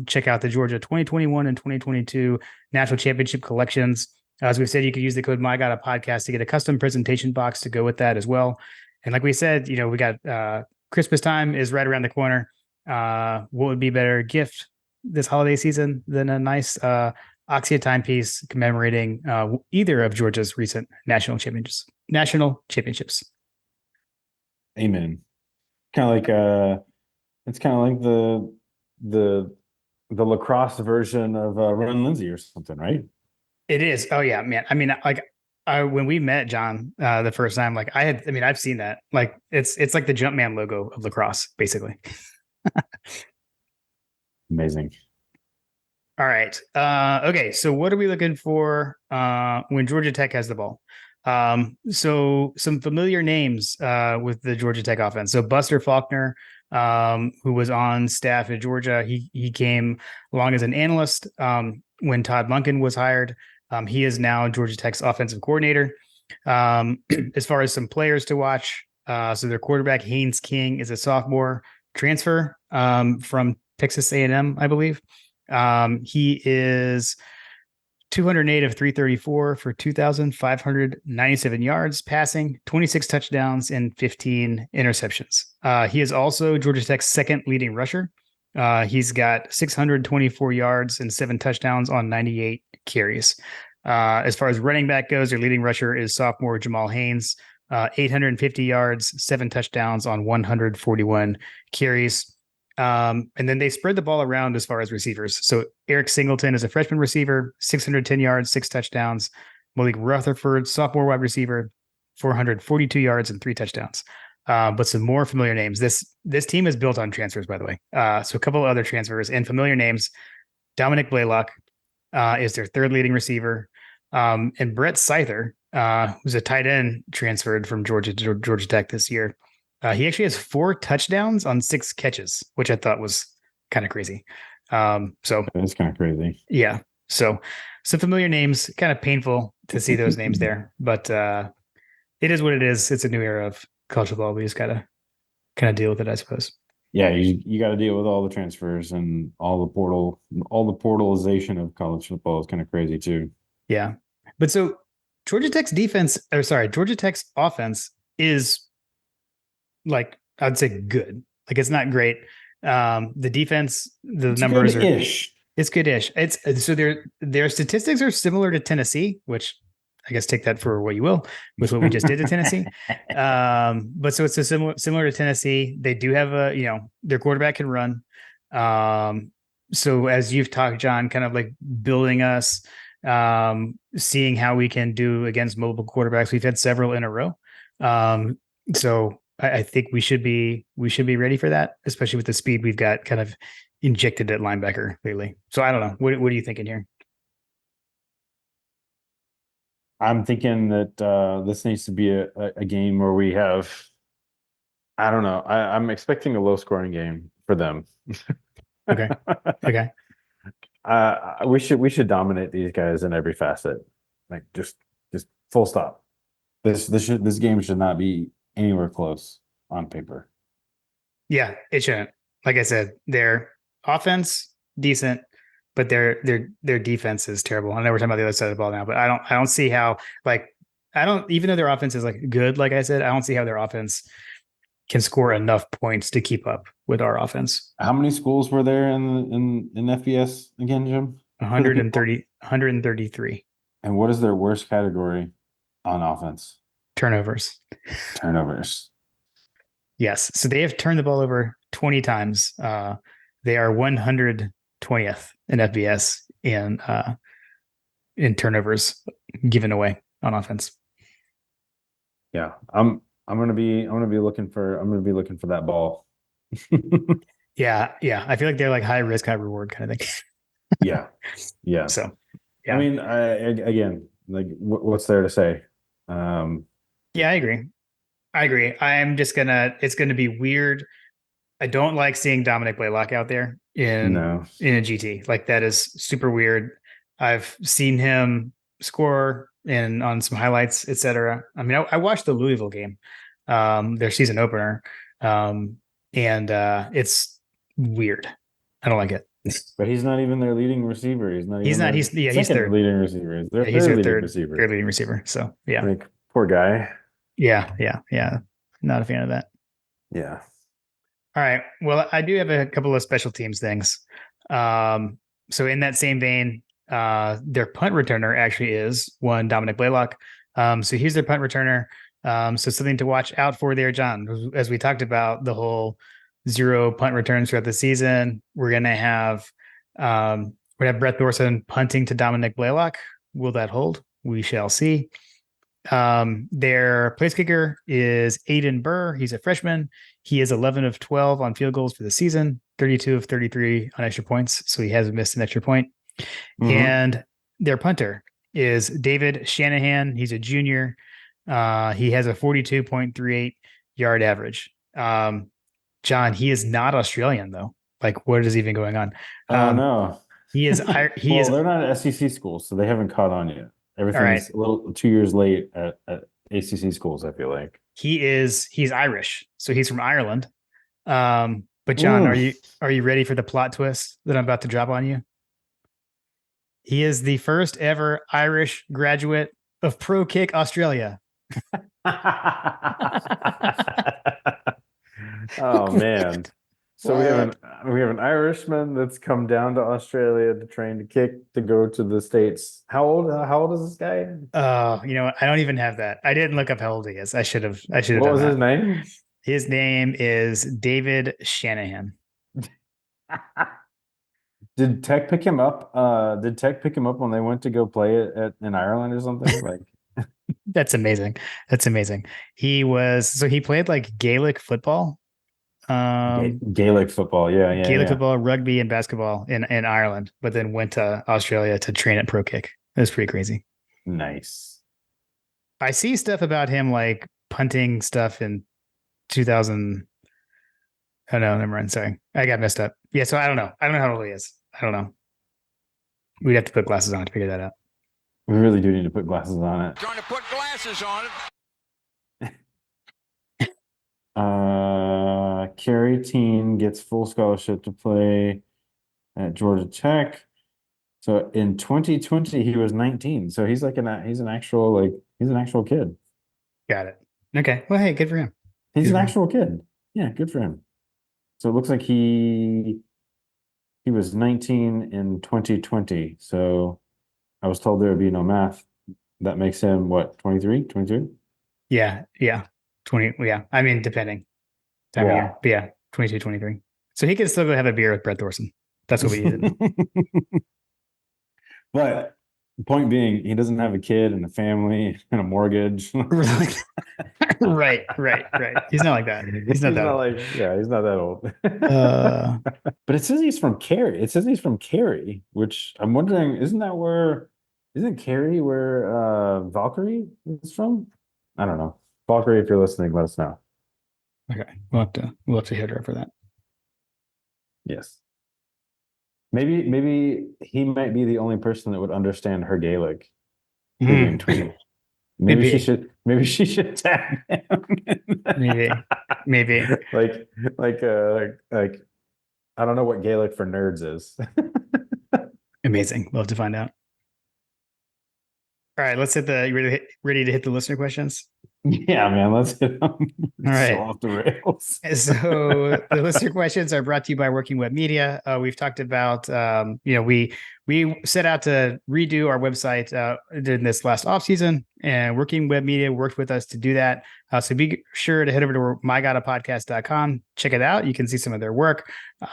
Check out the Georgia 2021 and 2022 National Championship collections. As we said, you could use the code MyGottaPodcast to get a custom presentation box to go with that as well. And like we said, we got Christmas time is right around the corner. What would be a better gift this holiday season than a nice Oxia timepiece commemorating either of Georgia's recent national championships. Amen. Kind of like it's kind of like the lacrosse version of Ron Lindsay or something, right? It is. Oh yeah, man. I mean, when we met John the first time, I've seen that. Like it's like the Jumpman logo of lacrosse, basically. Amazing. All right. Okay. So what are we looking for when Georgia Tech has the ball? So some familiar names with the Georgia Tech offense. So Buster Faulkner, who was on staff at Georgia, he came along as an analyst when Todd Monken was hired. He is now Georgia Tech's offensive coordinator. As far as some players to watch, so their quarterback Haynes King is a sophomore transfer from Texas A&M, I believe. He is 208 of 334 for 2,597 yards passing, 26 touchdowns, and 15 interceptions. He is also Georgia Tech's second leading rusher. He's got 624 yards and 7 touchdowns on 98 carries. As far as running back goes, their leading rusher is sophomore Jamal Haynes, 850 yards, 7 touchdowns on 141 carries. And then they spread the ball around as far as receivers. So Eric Singleton is a freshman receiver, 610 yards, 6 touchdowns. Malik Rutherford, sophomore wide receiver, 442 yards and 3 touchdowns. But some more familiar names. This team is built on transfers, by the way. So a couple of other transfers and familiar names. Dominic Blaylock is their third leading receiver. And Brett Seither, who's a tight end transferred from Georgia to Georgia Tech this year. He actually has 4 touchdowns on 6 catches, which I thought was kind of crazy. So it's kind of crazy. Yeah. So some familiar names, kind of painful to see those names there, but it is what it is. It's a new era of college football. We just gotta kind of deal with it, I suppose. Yeah, you got to deal with all the transfers and all the portalization of college football is kind of crazy too. Yeah. But so Georgia Tech's offense is, like, I'd say good. Like, it's not great. The defense, It's numbers good-ish. It's good-ish. It's so their statistics are similar to Tennessee, which I guess take that for what you will with what we just did to Tennessee. But so it's a similar to Tennessee. They do have their quarterback can run. So as you've talked, John, kind of like building us, seeing how we can do against mobile quarterbacks. We've had several in a row. So I think we should be ready for that, especially with the speed we've got kind of injected at linebacker lately. So I don't know. What are you thinking here? I'm thinking that this needs to be a game where we have, I don't know. I'm expecting a low scoring game for them. Okay. Okay. We should dominate these guys in every facet. Like just full stop. This game should not be anywhere close on paper. Yeah, it shouldn't. Like I said, their offense decent, but their defense is terrible. I know we're talking about the other side of the ball now, but I don't see how I don't even though their offense is like good, like I said, I don't see how their offense can score enough points to keep up with our offense. How many schools were there in FBS again, Jim? 133 And what is their worst category on offense? turnovers. Turnovers. Yes. So they have turned the ball over 20 times. They are 120th in FBS in turnovers given away on offense. Yeah. I'm gonna be looking for that ball. Yeah. I feel like they're like high risk, high reward kind of thing. Yeah. Yeah. So yeah. I mean, again, like what's there to say? Yeah, I agree. It's gonna be weird. I don't like seeing Dominic Blaylock out there No. in a GT. Like that is super weird. I've seen him score and on some highlights, etc. I mean, I watched the Louisville game, their season opener, and it's weird. I don't like it. But he's not even their leading receiver. He's not He's even not. their He's second third. leading receiver. He's their Yeah, he's third their leading third receiver. leading receiver. So yeah, Like poor guy. yeah. Not a fan of that. Yeah. All right. Well, I do have a couple of special teams things. So in that same vein, their punt returner actually is one Dominic Blaylock. So he's their punt returner. So something to watch out for there, John. As we talked about the whole 0 punt returns throughout the season, we're gonna have Brett Thorson punting to Dominic Blaylock. Will that hold? We shall see. Their place kicker is Aiden Burr. He's a freshman. He is 11 of 12 on field goals for the season, 32 of 33 on extra points. So he hasn't missed an extra point. Mm-hmm. And their punter is David Shanahan. He's a junior. He has a 42.38 yard average. John, he is not Australian though. Like, what is even going on? Oh no. He is. They're not an SEC school, so they haven't caught on yet. Everything's a little 2 years late at ACC schools, I feel like. He's Irish, so he's from Ireland. But John, are you ready for the plot twist that I'm about to drop on you? He is the first ever Irish graduate of Pro Kick Australia. Oh man. So we have an Irishman that's come down to Australia to train to kick to go to the States. How old is this guy? You know what? I don't even have that. I didn't look up how old he is. I should have. What was his name? His name is David Shanahan. Did Tech pick him up? Did Tech pick him up when they went to go play it in Ireland or something? Like That's amazing. He played like Gaelic football. Gaelic football, Gaelic football, rugby, and basketball in Ireland, but then went to Australia to train at Pro Kick. It was pretty crazy. Nice. I see stuff about him like punting stuff in 2000. Oh no, never mind. Sorry, I got messed up. Yeah, so I don't know how old he is. I don't know. We'd have to put glasses on to figure that out. We really do need to put glasses on it. Trying to put glasses on it. Kerry Teen gets full scholarship to play at Georgia Tech. So in 2020, he was 19. So he's an actual kid. Got it. Okay. Well, hey, good for him. He's an actual kid. Yeah, good for him. So it looks like he was 19 in 2020. So I was told there would be no math That makes him what, 23, 22? Yeah, yeah. 20, yeah. I mean, depending time of Yeah. year. But yeah, 22, 23. So he can still go have a beer with Brett Thorson. That's what we needed. But the point being, he doesn't have a kid and a family and a mortgage. Right, right, right. He's not like that. He's not He's that not old. like, yeah, he's not that old. Uh, But it says he's from Cary. It says he's from Cary, which I'm wondering, isn't Cary where Valkyrie is from? I don't know. Valkyrie, if you're listening, let us know. okay. We'll have to hit her for that. Yes. Maybe he might be the only person that would understand her Gaelic who being tweeted. Maybe. Maybe she should tag him. Maybe. Maybe. like like I don't know what Gaelic for nerds is. Amazing. We'll have to find out. All right, let's hit the. You ready to hit the listener questions? Yeah, man, let's hit them. All So right. off the rails. So the listener questions are brought to you by Working Web Media. We've talked about, we set out to redo our website in this last off season, and Working Web Media worked with us to do that. So be sure to head over to mygodapodcast.com, check it out. You can see some of their work. We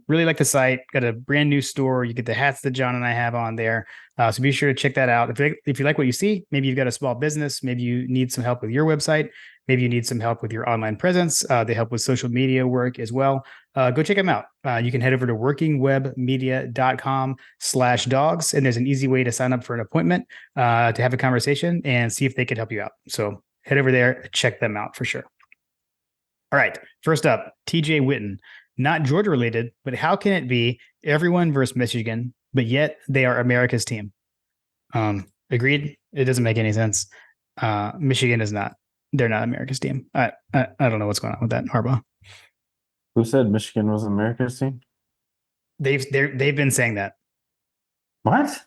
really like the site. Got a brand new store. You get the hats that John and I have on there. So be sure to check that out. If you like what you see, maybe you've got a small business, maybe you need some help with your website. Maybe you need some help with your online presence. They help with social media work as well. Go check them out. You can head over to workingwebmedia.com/dogs. And there's an easy way to sign up for an appointment to have a conversation and see if they could help you out. So head over there, check them out for sure. All right. First up, TJ Witten. Not Georgia related, but how can it be everyone versus Michigan, but yet they are America's team? Agreed. It doesn't make any sense. Michigan is not. They're not America's team. I don't know what's going on with that, Harbaugh. Who said Michigan was America's team? They've been saying that. What?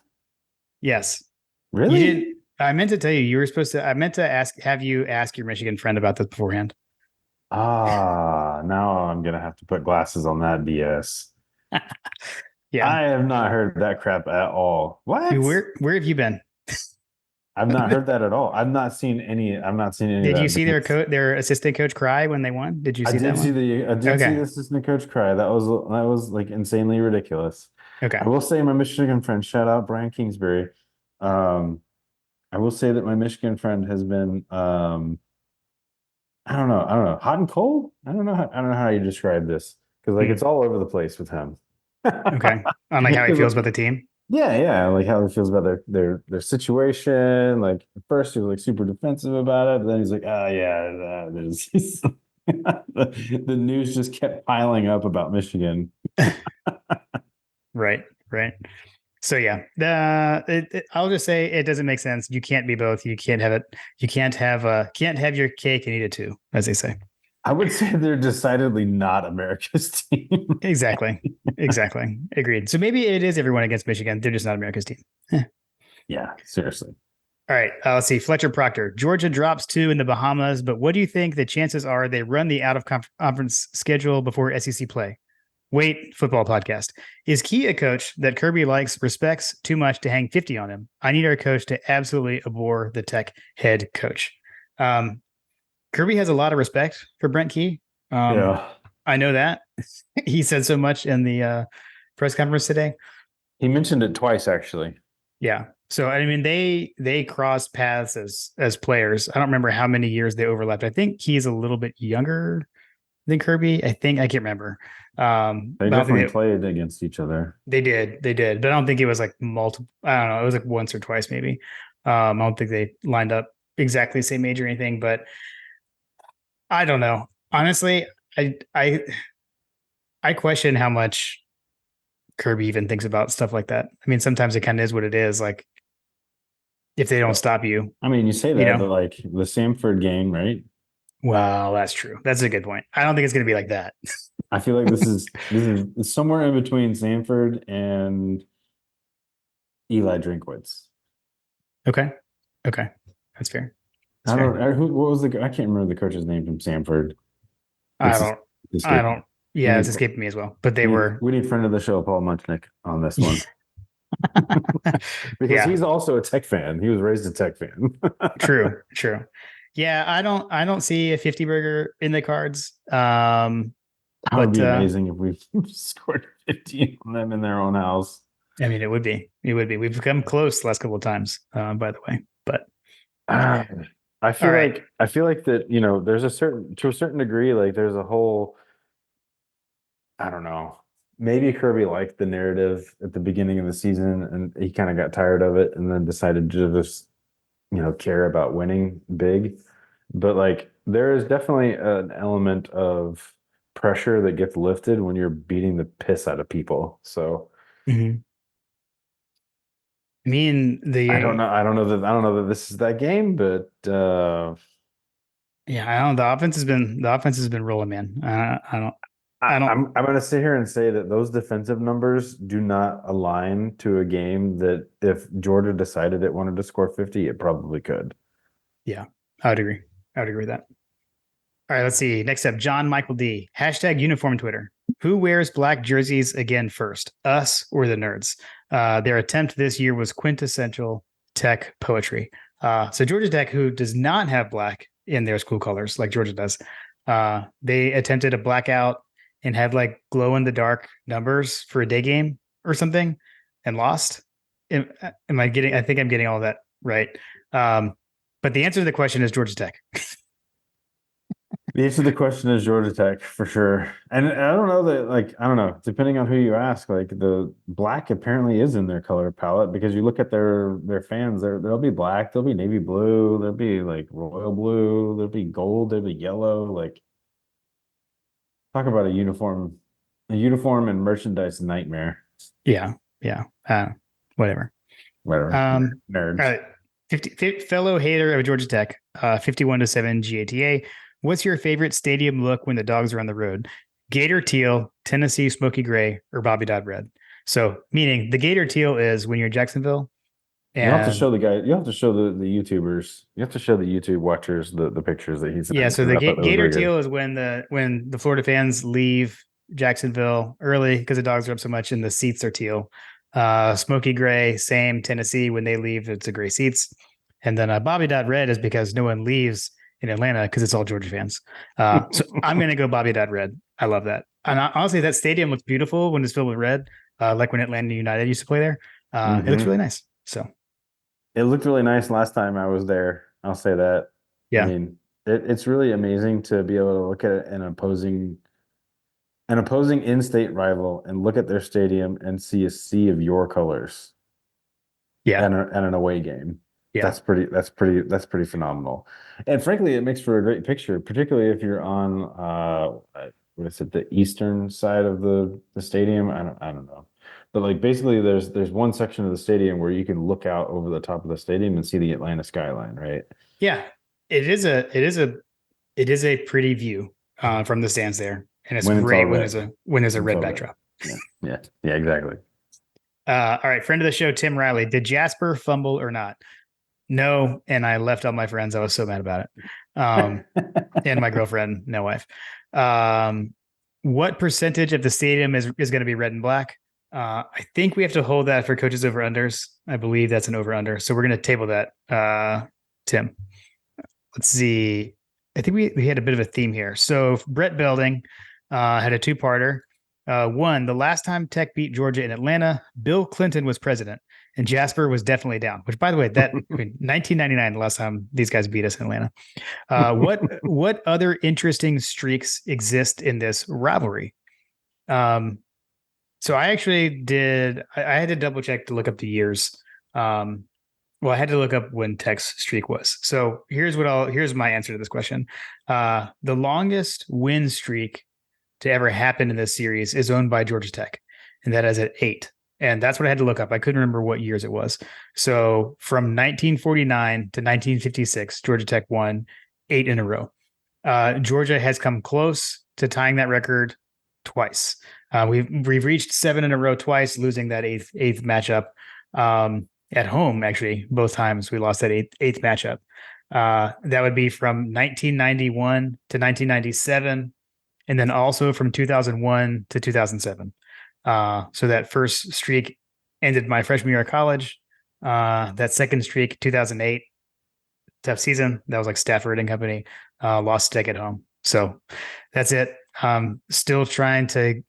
Yes. Really? You didn't. I meant to tell you. You were supposed to. I meant to have you ask your Michigan friend about this beforehand. Now I'm gonna have to put glasses on that BS. Yeah. I have not heard that crap at all. What? Where have you been? I've not heard that at all. I've not seen any Did of you that see their assistant coach cry when they won? Did you see that one? I did see the assistant coach cry. That was like insanely ridiculous. Okay. I will say my Michigan friend, shout out Brian Kingsbury. I will say that my Michigan friend has been I don't know, hot and cold. I don't know how you describe this because like it's all over the place with him. Okay. On like how he feels about the team. Yeah, like how he feels about their situation. Like at first he was like super defensive about it, but then he's like, oh yeah, the news just kept piling up about Michigan. Right. So yeah, I'll just say it doesn't make sense. You can't be both. You can't have it. You can't have your cake and eat it too, as they say. I would say they're decidedly not America's team. Exactly. Agreed. So maybe it is everyone against Michigan. They're just not America's team. Yeah, seriously. All right. Let's see. Fletcher Proctor. Georgia drops 2 in the Bahamas, but what do you think the chances are they run the out of conference schedule before SEC play? Wait, football podcast. Is Key a coach that Kirby likes, respects too much to hang 50 on him? I need our coach to absolutely abhor the Tech head coach. Kirby has a lot of respect for Brent Key. Yeah. I know that. He said so much in the press conference today. He mentioned it twice, actually. Yeah. So, I mean, they crossed paths as players. I don't remember how many years they overlapped. I think he's a little bit younger than Kirby. I can't remember. They definitely played against each other. They did, but I don't think it was like multiple. I don't know. It was like once or twice, maybe. I don't think they lined up exactly the same age or anything, but I don't know. Honestly, I question how much Kirby even thinks about stuff like that. I mean, sometimes it kind of is what it is. Like, if they don't stop you. I mean, you say that, but like the Samford game, right? Well, that's true. That's a good point. I don't think it's going to be like that. I feel like this is somewhere in between Samford and Eli Drinkwitz. Okay, that's fair. I can't remember the coach's name from Samford. I don't. Yeah, it's escaping me as well. But we need friend of the show, Paul Munchnick, on this one. Because Yeah, he's also a Tech fan. He was raised a Tech fan. true. Yeah, I don't see a 50 burger in the cards. That would But be amazing if we scored 15 on them in their own house. I mean, it would be. We've come close the last couple of times, by the way. But Ah, all right. I feel like that, there's a certain to a certain degree, like there's a whole, I don't know. Maybe Kirby liked the narrative at the beginning of the season and he kind of got tired of it and then decided to just, care about winning big. But like there is definitely an element of pressure that gets lifted when you're beating the piss out of people. So Mhm. Me and the I don't know that this is that game, but yeah, I don't. The offense has been rolling, man. I don't. I'm going to sit here and say that those defensive numbers do not align to a game that if Georgia decided it wanted to score 50, it probably could. Yeah, I would agree. I would agree with that. All right, let's see. Next up, John Michael D. Hashtag uniform Twitter. Who wears black jerseys again first, us or the nerds? Their attempt this year was quintessential Tech poetry. So Georgia Tech, who does not have black in their school colors like Georgia does, they attempted a blackout and had like glow in the dark numbers for a day game or something and lost. Am I getting? I think I'm getting all that right. But the answer to the question is Georgia Tech. The answer to the question is Georgia Tech for sure. And I don't know that, like, I don't know, depending on who you ask, like the black apparently is in their color palette because you look at their fans, there'll be black, there'll be navy blue, there'll be like royal blue, there'll be gold, there'll be yellow. Like, talk about a uniform and merchandise nightmare. Yeah, yeah. Whatever. Whatever. All Nerds. right. Fellow hater of Georgia Tech, 51-7 GATA. What's your favorite stadium look when the dogs are on the road? Gator teal, Tennessee smoky gray, or Bobby Dodd red? So, meaning the Gator teal is when you're in Jacksonville, You'll have to and show the guy, you have to show the YouTubers, you have to show the YouTube watchers the pictures that he sent yeah. So because the I thought that was Gator very good. teal is when the Florida fans leave Jacksonville early because the dogs are up so much and the seats are teal. Smoky gray, same Tennessee when they leave, it's a gray seats. And then Bobby Dot red is because no one leaves in Atlanta because it's all Georgia fans. So I'm gonna go Bobby Dot red. I love that. And honestly, that stadium looks beautiful when it's filled with red, like when Atlanta United used to play there. It looks Hmm. really nice. So It looked really nice last time I was there. I'll say that. I yeah, mean, it's really amazing to be able to look at an opposing in-state rival and look at their stadium and see a sea of your colors yeah, and an away game. yeah. That's pretty phenomenal. And frankly, it makes for a great picture, particularly if you're on what is it, the eastern side of the stadium. I don't know. But like basically there's one section of the stadium where you can look out over the top of the stadium and see the Atlanta skyline, right? Yeah, it is a pretty view from the stands there, and it's When it's all great red. when there's a When it's red all red. backdrop. Yeah. Yeah. Yeah, exactly. All right, friend of the show, Tim Riley. Did Jasper fumble or not? No, and I left all my friends. I was so mad about it, and my girlfriend, no wife. Um, what percentage of the stadium is going to be red and black? I think we have to hold that for coaches over unders. I believe that's an over under. So we're going to table that. Tim. Let's see. I think we had a bit of a theme here. So Brett Belding had a two-parter. One, the last time Tech beat Georgia in Atlanta, Bill Clinton was president, and Jasper was definitely down. Which, by the way, 1999, the last time these guys beat us in Atlanta. What other interesting streaks exist in this rivalry? Um, so I actually did. I had to double check to look up the years. Um, well, I had to look up when Tech's streak was. So here's my answer to this question. The longest win streak to ever happen in this series is owned by Georgia Tech, and that is at 8. And that's what I had to look up. I couldn't remember what years it was. So from 1949 to 1956, Georgia Tech won 8 in a row. Georgia has come close to tying that record twice. We've reached 7 in a row twice, losing that eighth matchup. At home, actually, both times we lost that eighth matchup. That would be from 1991 to 1997, and then also from 2001 to 2007. So that first streak ended my freshman year of college. That second streak, 2008, tough season. That was like Stafford and company. Lost Tech at home. So that's it. Still trying to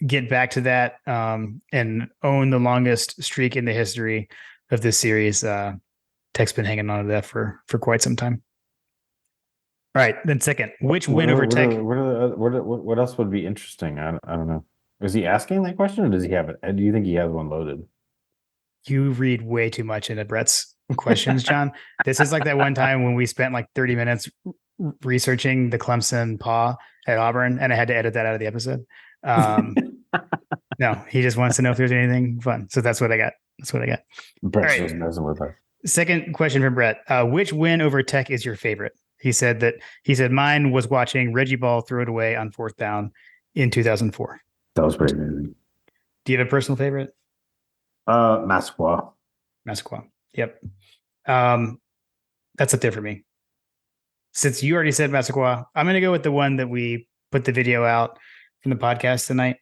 get back to that and own the longest streak in the history of this series. Tech's been hanging on to that for quite some time. All right, then second, which win over Tech? What else would be interesting? I don't know. Is he asking that question, or does he have it? Do you think he has one loaded? You read way too much into Brett's questions, John. This is like that one time when we spent like 30 minutes researching the Clemson paw at Auburn, and I had to edit that out of the episode. No, he just wants to know if there's anything fun. So that's what I got. That's what I got. Brett's All right. just messing with us. Second question from Brett. Which win over Tech is your favorite? He said mine was watching Reggie Ball throw it away on fourth down in 2004. That was pretty amazing. Do you have a personal favorite? Massaquoi. Massaquoi. Yep. That's up there for me. Since you already said Massaquoi, I'm going to go with the one that we put the video out from the podcast tonight.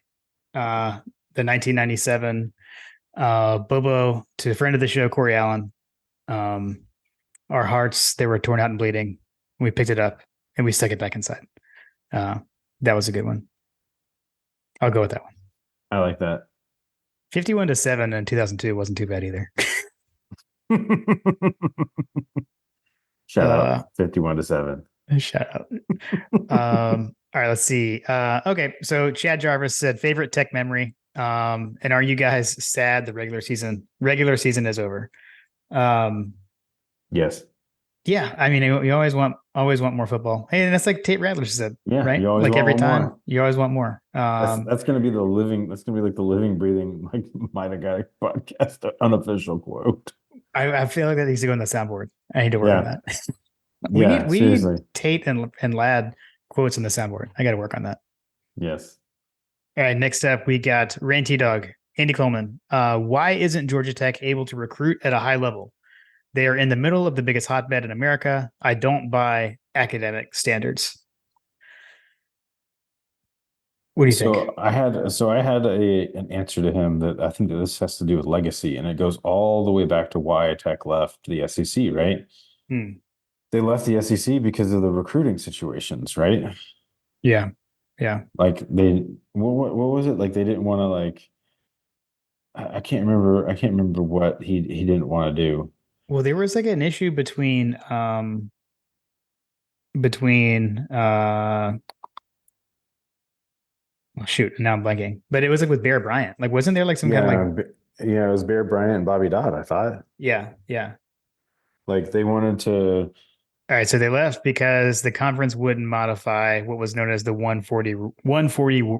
The 1997 Bobo to a friend of the show, Corey Allen. Our hearts, they were torn out and bleeding. We picked it up and we stuck it back inside. That was a good one. I'll go with that one. I like that. 51-7 in 2002 wasn't too bad either. Shout out 51-7. Shout out. All right, let's see. Okay, so Chad Jarvis said favorite Tech memory. And are you guys sad the regular season is over? Yes. Yeah, I mean, you always want more football. Hey, and that's like Tate Ratledge said, yeah, right? You always like want every time, more. you always want more. That's gonna be like the living, breathing, like Mina Guy podcast unofficial quote. I feel like that needs to go on the soundboard. I need to work on that. we need Tate and Ladd quotes on the soundboard. I got to work on that. Yes. All right. Next up, we got Ranty Dog, Andy Coleman. Why isn't Georgia Tech able to recruit at a high level? They are in the middle of the biggest hotbed in America. I don't buy academic standards. What do you think? I had an answer to him that I think that this has to do with legacy, and it goes all the way back to why Tech left the SEC, right? They left the SEC because of the recruiting situations, right? Yeah. Yeah. Like what was it? Like they didn't want to like, I can't remember what he didn't want to do. Well, there was like an issue between oh, shoot, now I'm blanking. But it was like with Bear Bryant. Like, wasn't there like some kind of like it was Bear Bryant and Bobby Dodd, I thought. Yeah, yeah. Like they wanted to. All right, so they left because the conference wouldn't modify what was known as the 140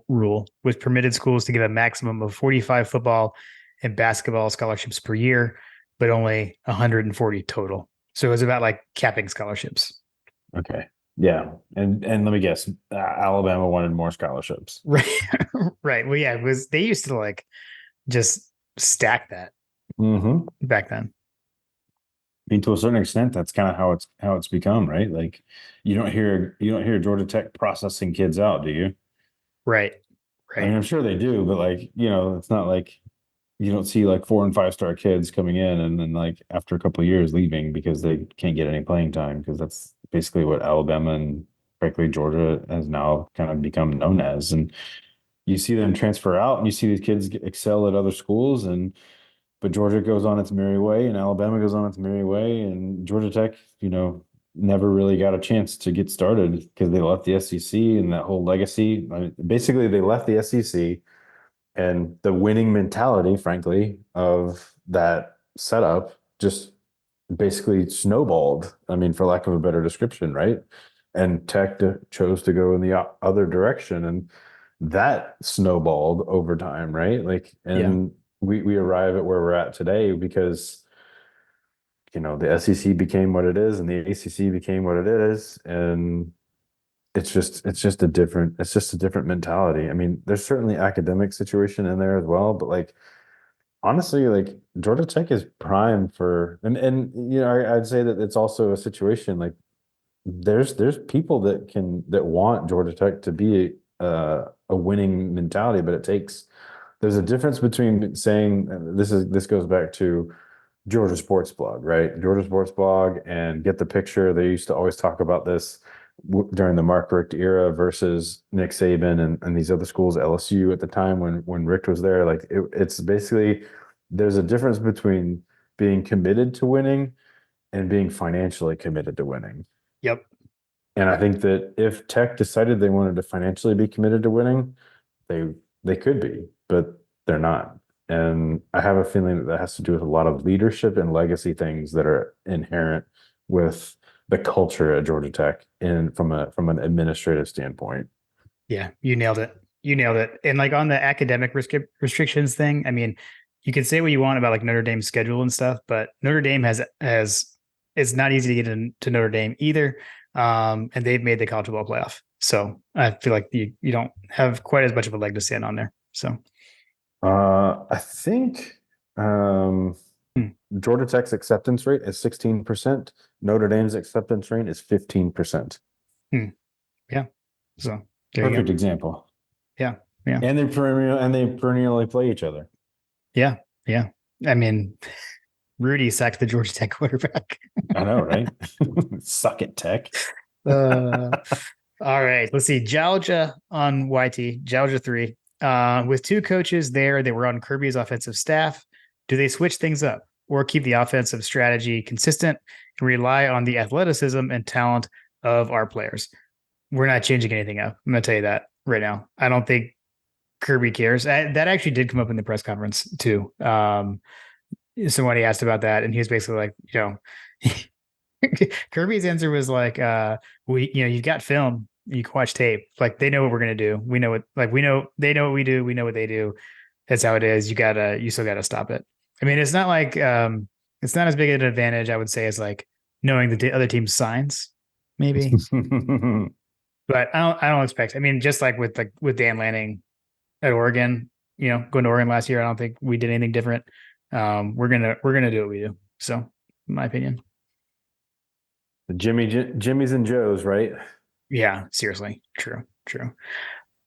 rule, which permitted schools to give a maximum of 45 football and basketball scholarships per year, but only 140 total. So it was about like capping scholarships. Okay. Yeah. And let me guess, Alabama wanted more scholarships. Right. Right. Well, yeah, they used to like just stack that back then. I mean, to a certain extent, that's kind of how it's become, right? Like you don't hear Georgia Tech processing kids out, do you? Right. I mean, I'm sure they do, but like, it's not like you don't see like 4 and 5 star kids coming in and then like after a couple of years leaving because they can't get any playing time, because that's basically what Alabama and frankly Georgia has now kind of become known as. And you see them transfer out and you see these kids excel at other schools, but Georgia goes on its merry way and Alabama goes on its merry way, and Georgia Tech, never really got a chance to get started because they left the SEC and that whole legacy. I mean, basically, they left the SEC. And the winning mentality, frankly, of that setup just basically snowballed. I mean, for lack of a better description, right? And Tech chose to go in the other direction, and that snowballed over time, right? Like, and we arrive at where we're at today because the SEC became what it is, and the ACC became what it is, and it's just a different mentality. I mean, there's certainly academic situation in there as well, but like honestly, like Georgia Tech is prime for, and I'd say that it's also a situation like there's people that want Georgia Tech to be a winning mentality, but it takes there's a difference between saying this goes back to Georgia Sports Blog, right? Georgia Sports Blog and Get the Picture. They used to always talk about this during the Mark Richt era versus Nick Saban and these other schools, LSU at the time when Richt was there. Like it's basically there's a difference between being committed to winning and being financially committed to winning. Yep. And I think that if Tech decided they wanted to financially be committed to winning, they could be, but they're not. And I have a feeling that that has to do with a lot of leadership and legacy things that are inherent with the culture at Georgia Tech and from an administrative standpoint. Yeah, you nailed it. You nailed it. And like on the academic restrictions thing, I mean, you can say what you want about like Notre Dame's schedule and stuff, but Notre Dame has it's not easy to get into Notre Dame either. And they've made the college football playoff. So I feel like you don't have quite as much of a leg to stand on there. So I think hmm, Georgia Tech's acceptance rate is 16%. Notre Dame's acceptance rate is 15%. hmm, yeah. So there you Perfect go. example. Yeah. Yeah. And they perennially play each other. Yeah. Yeah. I mean, Rudy sacked the Georgia Tech quarterback. I know, right? Suck it, Tech. uh, all right. Let's see. Georgia on YT, Georgia 3. With two coaches there, they were on Kirby's offensive staff. Do they switch things up or keep the offensive strategy consistent and rely on the athleticism and talent of our players? We're not changing anything up. I'm going to tell you that right now. I don't think Kirby cares. That actually did come up in the press conference too. Somebody asked about that, and he was basically like, Kirby's answer was like, you've got film, you can watch tape. Like they know what we're gonna do. We know what, like we know they know what we do. We know what they do. That's how it is. You still gotta stop it. I mean, it's not like it's not as big an advantage, I would say, as like knowing the other team's signs, maybe. But I don't expect. I mean, just like with Dan Lanning at Oregon, going to Oregon last year, I don't think we did anything different. We're gonna do what we do. So, in my opinion. Jimmy's and Joe's, right? Yeah, seriously. True. True.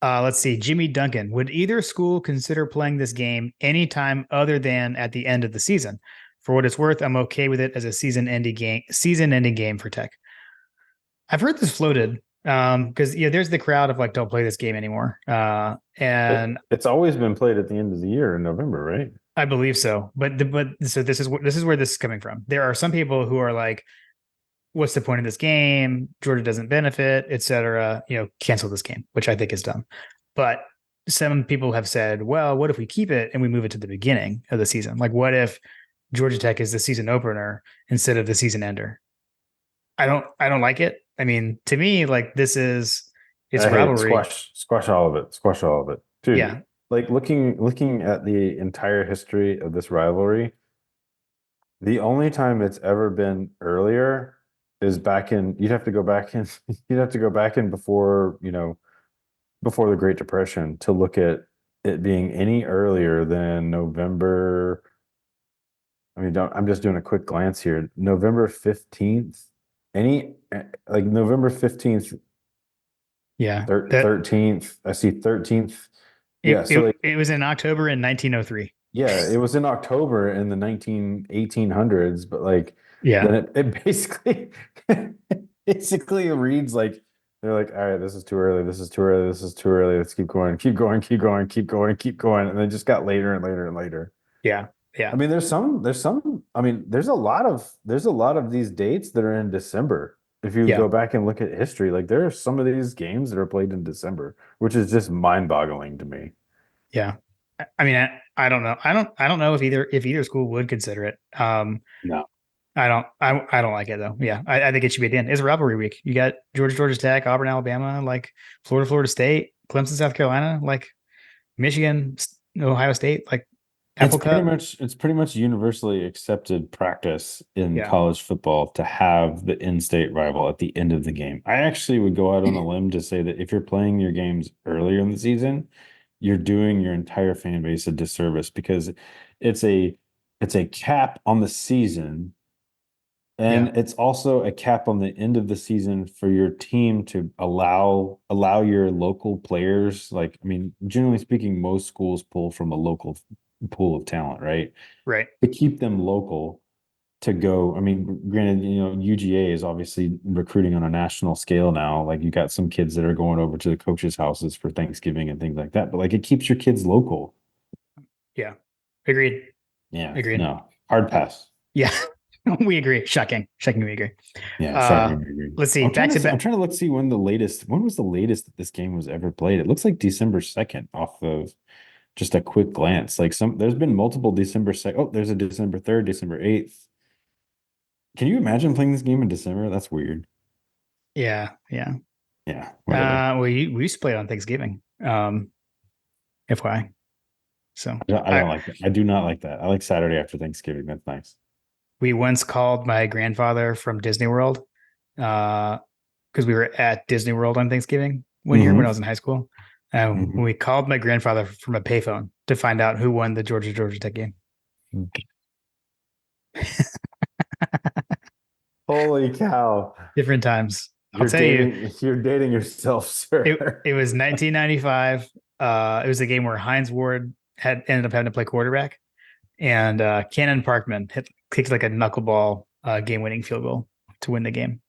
Let's see. Jimmy Duncan. Would either school consider playing this game anytime other than at the end of the season? For what it's worth, I'm okay with it as a season-ending game for Tech. I've heard this floated because there's the crowd of like, don't play this game anymore. And It's always been played at the end of the year in November, right? I believe so. But so this is where this is coming from. There are some people who are like, what's the point of this game? Georgia doesn't benefit, etc. Cancel this game, which I think is dumb. But some people have said, well, what if we keep it and we move it to the beginning of the season? Like, what if Georgia Tech is the season opener instead of the season ender? I don't like it. I mean, to me, like it's I hate it. rivalry. Squash all of it. Squash all of it. Dude, Yeah. like looking at the entire history of this rivalry, the only time it's ever been earlier is back in you'd have to go back in you'd have to go back in before, before the Great Depression to look at it being any earlier than November. I mean, I'm just doing a quick glance here. November 15th, like November 15th, Yeah. 13th. I see 13th. Yeah, so like It was in October in 1903. yeah, it was in October in the 1800s, but like Yeah. then it basically basically reads like they're like, all right, this is too early, this is too early, this is too early, let's keep going, keep going, keep going, keep going, keep going. And then just got later and later and later. Yeah. I Yeah. mean, I mean, there's a lot of these dates that are in December. If you Yeah. go back and look at history, like there are some of these games that are played in December, which is just mind-boggling to me. Yeah. I mean, I don't know. I don't know if either school would consider it. No. I don't like it though. Yeah. I think it should be at the end. It's a rivalry week. You got Georgia Tech, Auburn, Alabama, like Florida State, Clemson, South Carolina, like Michigan, Ohio State, like Apple Cup. It's pretty much universally accepted practice in Yeah. college football to have the in-state rival at the end of the game. I actually would go out on a limb to say that if you're playing your games earlier in the season, you're doing your entire fan base a disservice because it's a cap on the season And Yeah. it's also a cap on the end of the season for your team to allow your local players, like, I mean, generally speaking, most schools pull from a local pool of talent, right? Right. To keep them local to go. I mean, granted, UGA is obviously recruiting on a national scale now. Like you got some kids that are going over to the coaches' houses for Thanksgiving and things like that. But like it keeps your kids local. Yeah. Agreed. Yeah, Agreed. no, hard pass. Yeah. We agree. Shocking. Shocking. We agree. Yeah, Uh, shocking. I agree. let's see. I'm trying Back to to see, I'm back. trying to look see when was the latest that this game was ever played. It looks like December 2nd off of just a quick glance. Like there's been multiple December 2nd. Oh, there's a December 3rd, December 8th. Can you imagine playing this game in December? That's weird. Yeah. Yeah. Yeah, whatever. We used to play it on Thanksgiving. FYI. So I I don't like that. I do not like that. I like Saturday after Thanksgiving. That's nice. we once called my grandfather from Disney World, because we were at Disney World on Thanksgiving one year when I Hmm. was in high school. Hmm. We called my grandfather from a payphone to find out who won the Georgia Tech game. Holy cow. Different times. I'll You're tell you, dating yourself, it sir. it was 1995. It was a game where Hines Ward had ended up having to play quarterback, and Cannon Parkman kicked like a knuckleball game winning field goal to win the game.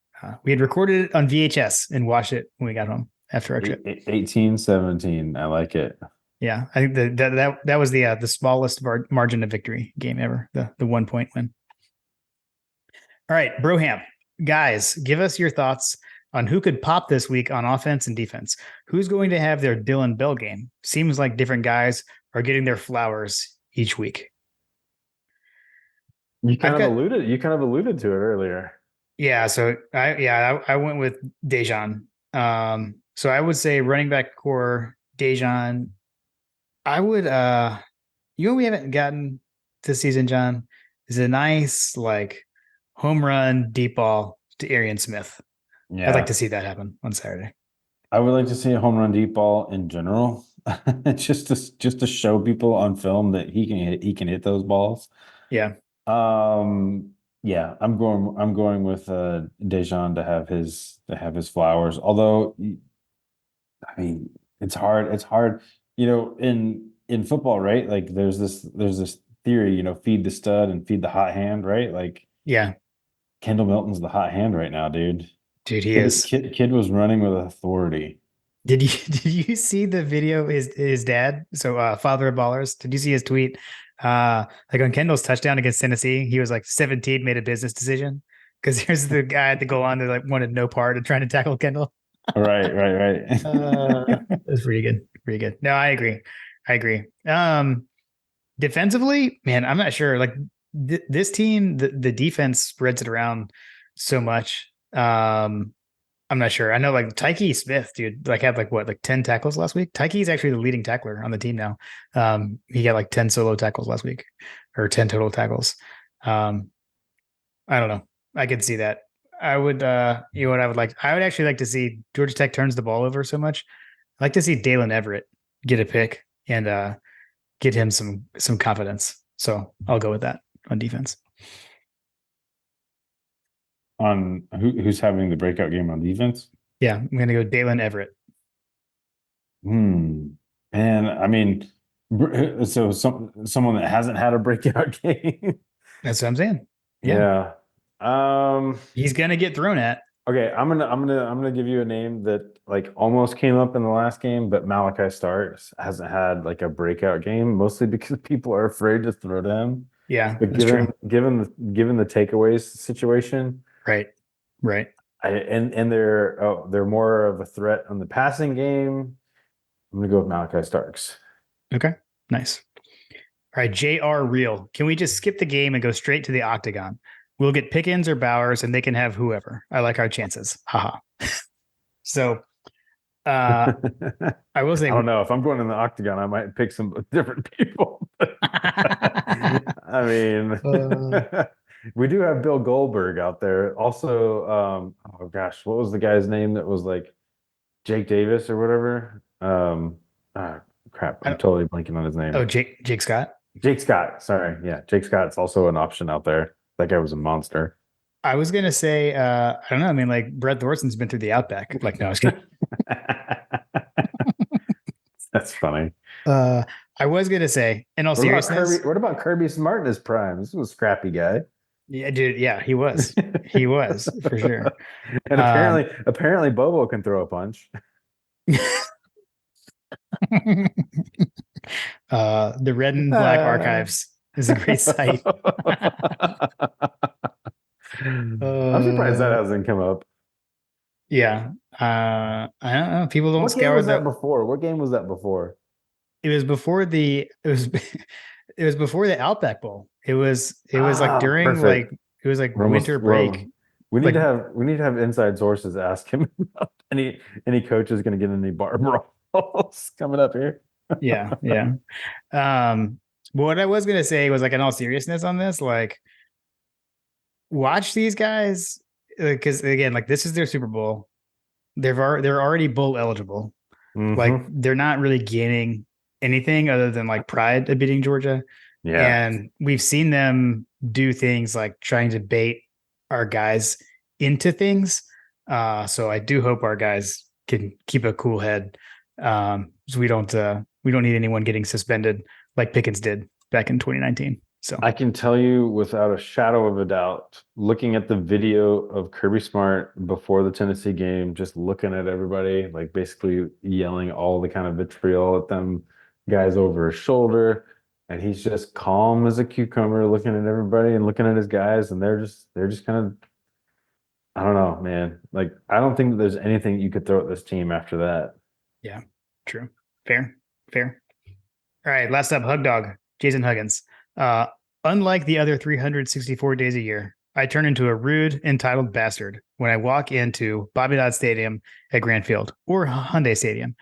We had recorded it on VHS and watched it when we got home after our trip. 18-17. I like it. Yeah, I think that was the smallest margin of victory game ever. The 1 point win. All right, Broham, guys, give us your thoughts on who could pop this week on offense and defense. Who's going to have their Dylan Bell game? Seems like different guys are getting their flowers each week. I've got You kind of alluded to it earlier. Yeah, so I went with Dejan. So I would say running back core Dejan. I would we haven't gotten this season, John, is a nice like home run deep ball to Arian Smith. I'd like Yeah. to see that happen on Saturday. I would like to see a home run deep ball in general. Just to show people on film that he can hit those balls. Yeah. Yeah, I'm going with Dejan to have his flowers. Although I mean it's hard, in football, right? Like there's this theory, feed the stud and feed the hot hand, right? Like Yeah. Kendall Milton's the hot hand right now, dude. Dude, he Kid, is. kid, kid was running with authority. Did you did you see the video of his dad? So father of ballers. Did you see his tweet? Like on Kendall's touchdown against Tennessee, he was like 17, made a business decision. Because here's the guy at the goal line that like wanted no part of trying to tackle Kendall. Right, right, That's pretty good. Pretty good. No, I agree. I agree. Defensively, man, I'm not sure. Like this team, the defense spreads it around so much. I'm not sure. I know like Tyke Smith, dude, like had like what, like 10 tackles last week. Tyke is actually the leading tackler on the team now. He got like 10 solo tackles last week, or 10 total tackles. Um, I don't know. I could see that. I would, what I would like, I would actually like to see Georgia Tech turns the ball over so much. I'd like to see Dalen Everett get a pick and get him some confidence. So I'll go with that on defense. On who's having the breakout game on defense? Yeah, I'm gonna go Dalen Everett. Hmm. And I mean, so someone that hasn't had a breakout game. That's what I'm saying. Yeah, Yeah. Um, he's gonna get thrown at. okay, I'm gonna give you a name that like almost came up in the last game, but Malachi Starks hasn't had like a breakout game, mostly because people are afraid to throw to him. Yeah, But that's true. given the takeaways situation, Right, right. and they're more of a threat on the passing game. I'm gonna go with Malachi Starks. Okay, nice. All right, J.R. Real. Can we just skip the game and go straight to the octagon? We'll get Pickens or Bowers, and they can have whoever. I like our chances. Haha. So, uh, I will I say, don't know. If I'm going in the octagon, I might pick some different people. I mean, uh, we do have Bill Goldberg out there. Also, oh gosh, what was the guy's name that was like Jake Davis or whatever? Crap, I'm totally blanking on his name. Jake Scott. Jake Scott. Sorry. Yeah, Jake Scott's also an option out there. That guy was a monster. I was gonna say, I don't know. I mean, like Brett Thorson's been through the Outback. Like, no, I was kidding. That's funny. Uh, I was gonna say, in all What about Kirby? seriousness, What about Kirby Smart in his prime? This was a scrappy guy. yeah, dude, yeah, he was for sure. And Um, apparently Bobo can throw a punch. the Red and Black Uh, Archives is a great site. I'm surprised that uh, hasn't come up. yeah. I don't know. People don't What game scour was that the. before? What game was that before? It was before the. It was. It was before the Outback Bowl. It was like Ah, during perfect. like it was like We're almost winter break. we're Like we need to have inside sources ask him about any coaches going to get any bar brawls coming up here. yeah, yeah. But what I was gonna say was like in all seriousness on this, like watch these guys because again, like this is their Super Bowl. They're already bowl eligible. Like Hmm. they're not really gaining anything other than like pride of beating Georgia. Yeah. And we've seen them do things like trying to bait our guys into things. So I do hope our guys can keep a cool head. So we don't need anyone getting suspended like Pickens did back in 2019. So I can tell you without a shadow of a doubt, looking at the video of Kirby Smart before the Tennessee game, just looking at everybody, like basically yelling all the kind of vitriol at them guys over his shoulder. And he's just calm as a cucumber, looking at everybody and looking at his guys, and they're just kind of, I don't know, man. Like I don't think that there's anything you could throw at this team after that. yeah, true. Fair, fair. All right, last up, Hug Dog, Jason Huggins. Uh, Unlike the other 364 days a year, I turn into a rude, entitled bastard when I walk into Bobby Dodd Stadium at Grand Field or Hyundai Stadium.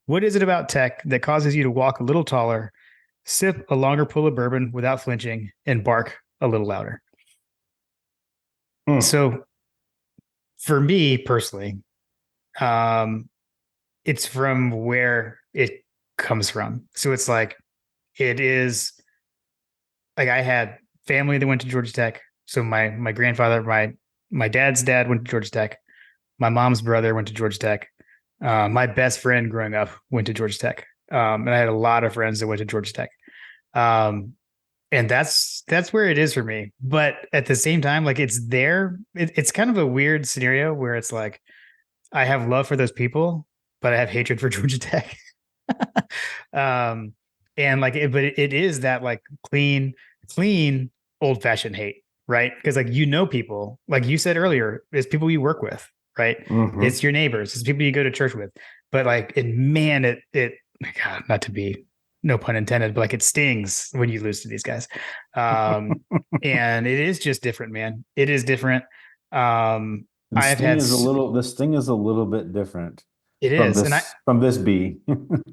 What is it about tech that causes you to walk a little taller, sip a longer pull of bourbon without flinching, and bark a little louder? Hmm. So, for me personally, um, it's from where it comes from. So it's like it is like I had family that went to Georgia Tech. So my grandfather, my dad's dad went to Georgia Tech. My mom's brother went to Georgia Tech. My best friend growing up went to Georgia Tech. And I had a lot of friends that went to Georgia Tech. Um, and that's where it is for me. But at the same time, like it's there. It's kind of a weird scenario where it's like I have love for those people, but I have hatred for Georgia Tech. um, and like, it is that like clean, old fashioned hate, right? Because like people, like you said earlier, it's people you work with, right? Hmm. It's your neighbors, it's people you go to church with. But like, man, it God, not to be no pun intended, but like it stings when you lose to these guys. Um, and it is just different, man. It is different. Um, I have had The sting is a little bit different it is, and from this bee.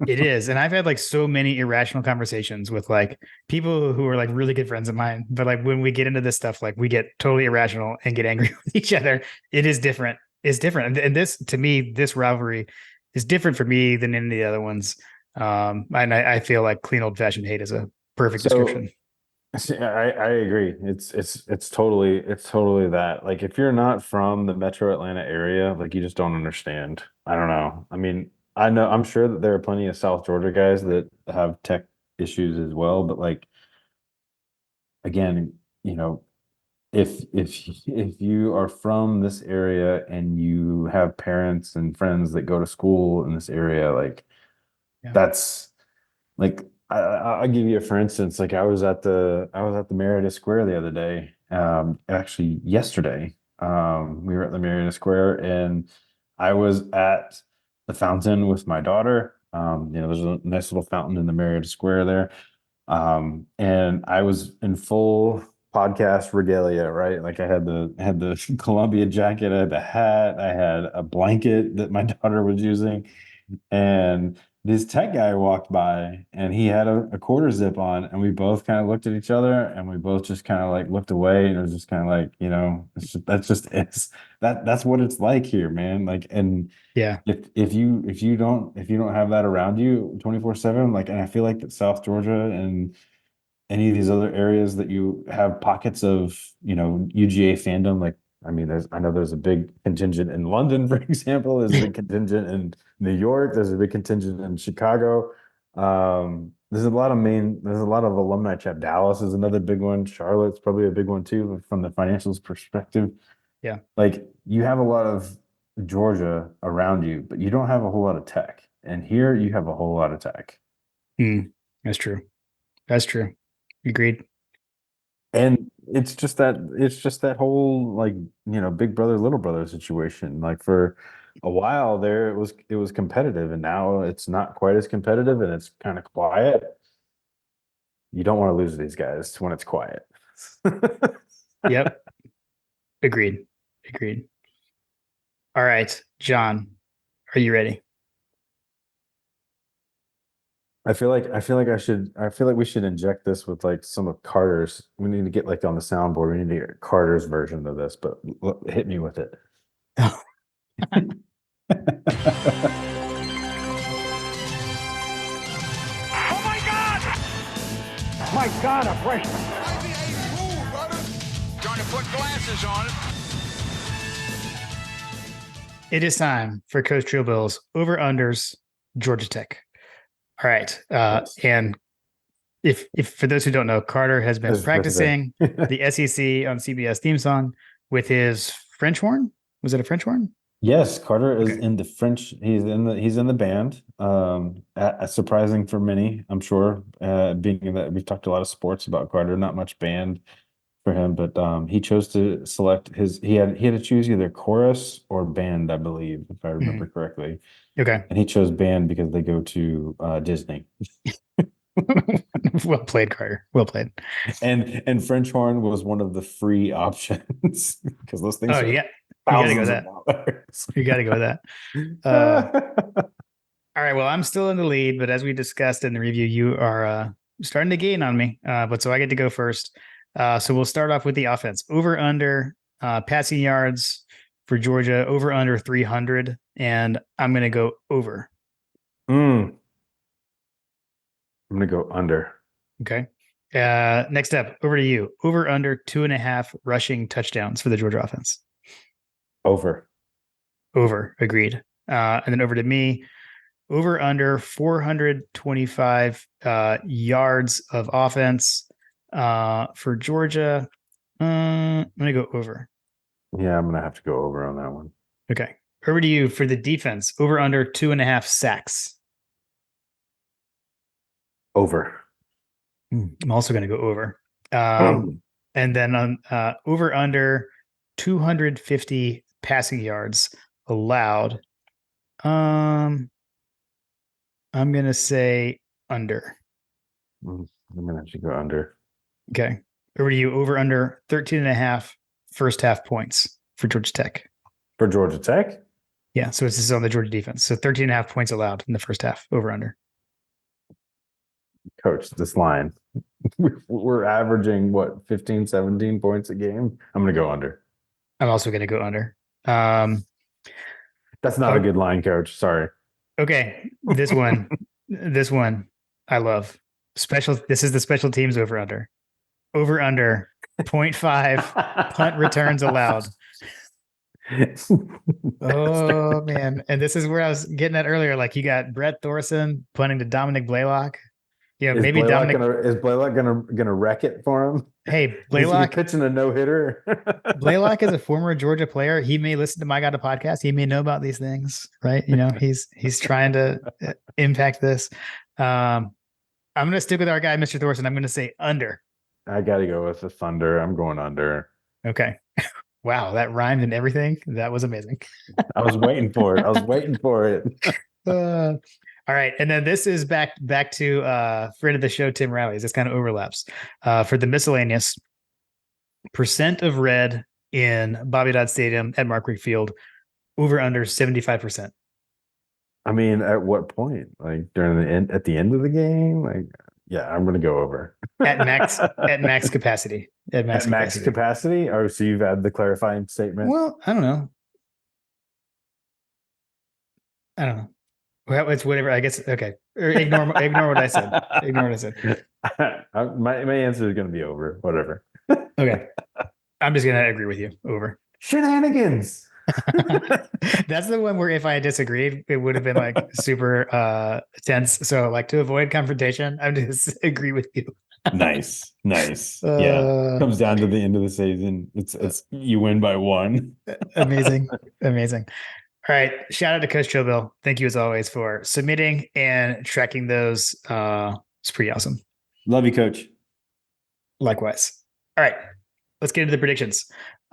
it is. And I've had like so many irrational conversations with like people who are like really good friends of mine. But like when we get into this stuff, like we get totally irrational and get angry with each other. It is different. It's different. And this, to me, this rivalry is different for me than any of the other ones. And I feel like clean old fashioned hate is a perfect So description. see, I agree. It's totally that. Like if you're not from the Metro Atlanta area, like you just don't understand. I don't know. I mean, I'm sure that there are plenty of South Georgia guys that have tech issues as well, but like again, you know, if you are from this area and you have parents and friends that go to school in this area, like Yeah. that's like I'll give you a for instance. Like I was at the Merida Square the other day. Actually yesterday. We were at the Merida Square and I was at the fountain with my daughter. You know, there's a nice little fountain in the Merida Square there. And I was in full podcast regalia, right? Like I had the Columbia jacket, I had the hat, I had a blanket that my daughter was using. And this tech guy walked by and he had a quarter zip on, and we both kind of looked at each other and we both just kind of like looked away, and it was just kind of like, you know, that's just that's what it's like here, man. Like, and Yeah. if you don't have that around you 24/7, like, and I feel like that South Georgia and any of these other areas that you have pockets of, you know, UGA fandom, like I mean, I know there's a big contingent in London, for example. There's a big contingent in New York. There's a big contingent in Chicago. There's a lot of alumni chat. Dallas is another big one. Charlotte's probably a big one too, from the financials perspective. Yeah. Like you have a lot of Georgia around you, but you don't have a whole lot of tech. And here you have a whole lot of tech. That's true. That's true. Agreed. And it's just that whole like, big brother, little brother situation. Like for a while there, it was competitive, and now it's not quite as competitive and it's kind of quiet. You don't want to lose these guys when it's quiet. Yep. Agreed. Agreed. All right, John, are you ready? I feel like we should inject this with like some of Carter's. We need to get like on the soundboard. We need to get Carter's version of this, but hit me with it. Oh my God! My God, a freshman. NBA rule, brother. Trying to put glasses on it. It is time for Coach Trill Bill's over unders Georgia Tech. All right. Yes. And if for those who don't know, Carter has been That's practicing the the SEC on CBS theme song with his French horn. Was it a French horn? Yes, Carter is Okay. in the French. He's in the band. Surprising for many, I'm sure. Being that we've talked a lot of sports about Carter, not much band for him, but he chose to select his. He had to choose either chorus or band, I believe, if I remember correctly. Okay. And he chose band because they go to Disney. Well played, Carter. Well played. And French horn was one of the free options because those things Oh, are yeah. You gotta go with thousands that. of dollars. You gotta go with that. All right. Well, I'm still in the lead, but as we discussed in the review, you are starting to gain on me. But so I get to go first. So we'll start off with the offense. Over under passing yards for Georgia, over under 300. And I'm going to go over. I'm gonna go under. Okay. Next up, over to you. Over under 2.5 rushing touchdowns for the Georgia offense. Over. Over. Agreed. And then over to me. Over under 425 yards of offense for Georgia. I'm going to go over. Yeah, I'm gonna have to go over on that one. Okay. Over to you for the defense. Over under 2.5 sacks. Over. I'm also going to go over. And then on over under 250 passing yards allowed. I'm going to say under. I'm gonna have to go under. Okay. Over to you. Over under 13.5 first half points for Georgia Tech. For Georgia Tech? Yeah. So this is on the Georgia defense. So 13.5 points allowed in the first half. Over under. Coach, this line. We're averaging what, 15, 17 points a game? I'm gonna go under. I'm also going to go under. That's not a good line, coach. Sorry. Okay. This one I love. This is the special teams over under. Over under 0.5 punt returns allowed. Oh man. And this is where I was getting at earlier. Like you got Brett Thorson punting to Dominic Blaylock. Yeah, Is maybe Blaylock Dominic. gonna wreck it for him? Hey, He's Blaylock. pitching a no-hitter. Blaylock is a former Georgia player. He may listen to My God a podcast. He may know about these things, right? You know, he's trying to impact this. I'm going to stick with our guy, Mr. Thorson. I'm going to say under. I gotta go with the Thunder. I'm going under. Okay. Wow, that rhymed and everything. That was amazing. I was waiting for it. I was waiting for it. All right. And then this is back to friend of the show, Tim Riley's. This kind of overlaps. For the miscellaneous, percent of red in Bobby Dodd Stadium at Mark Richt Field, over under 75%. I mean, at what point? Like at the end of the game? Like, yeah, I'm gonna go over. At max capacity. At max capacity? Oh, so you've had the clarifying statement. Well, I don't know. Well, it's whatever. I guess. Okay. Or ignore what I said. Ignore what I said. My answer is going to be over. Whatever. Okay. I'm just going to agree with you. Over. Shenanigans. That's the one where if I disagreed, it would have been like super tense. So like to avoid confrontation, I just agree with you. Nice. Yeah. Uh, Comes down to the end of the season. It's you win by one. amazing. Amazing. All right. Shout out to Coach Joe Bill. Thank you as always for submitting and tracking those. It's pretty awesome. Love you, coach. Likewise. All right. Let's get into the predictions.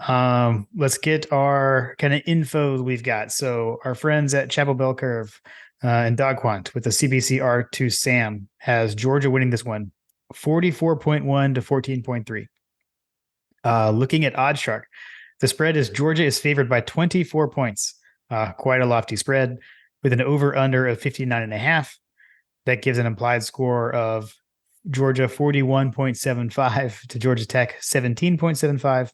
Let's get our kind of info we've got. So our friends at Chapel Bell Curve and Dogquant with the CBC R2 Sam has Georgia winning this one 44.1 to 14.3. Looking at OddsShark, the spread is Georgia is favored by 24 points. Quite a lofty spread with an over under of 59.5. That gives an implied score of Georgia 41.75 to Georgia Tech 17.75.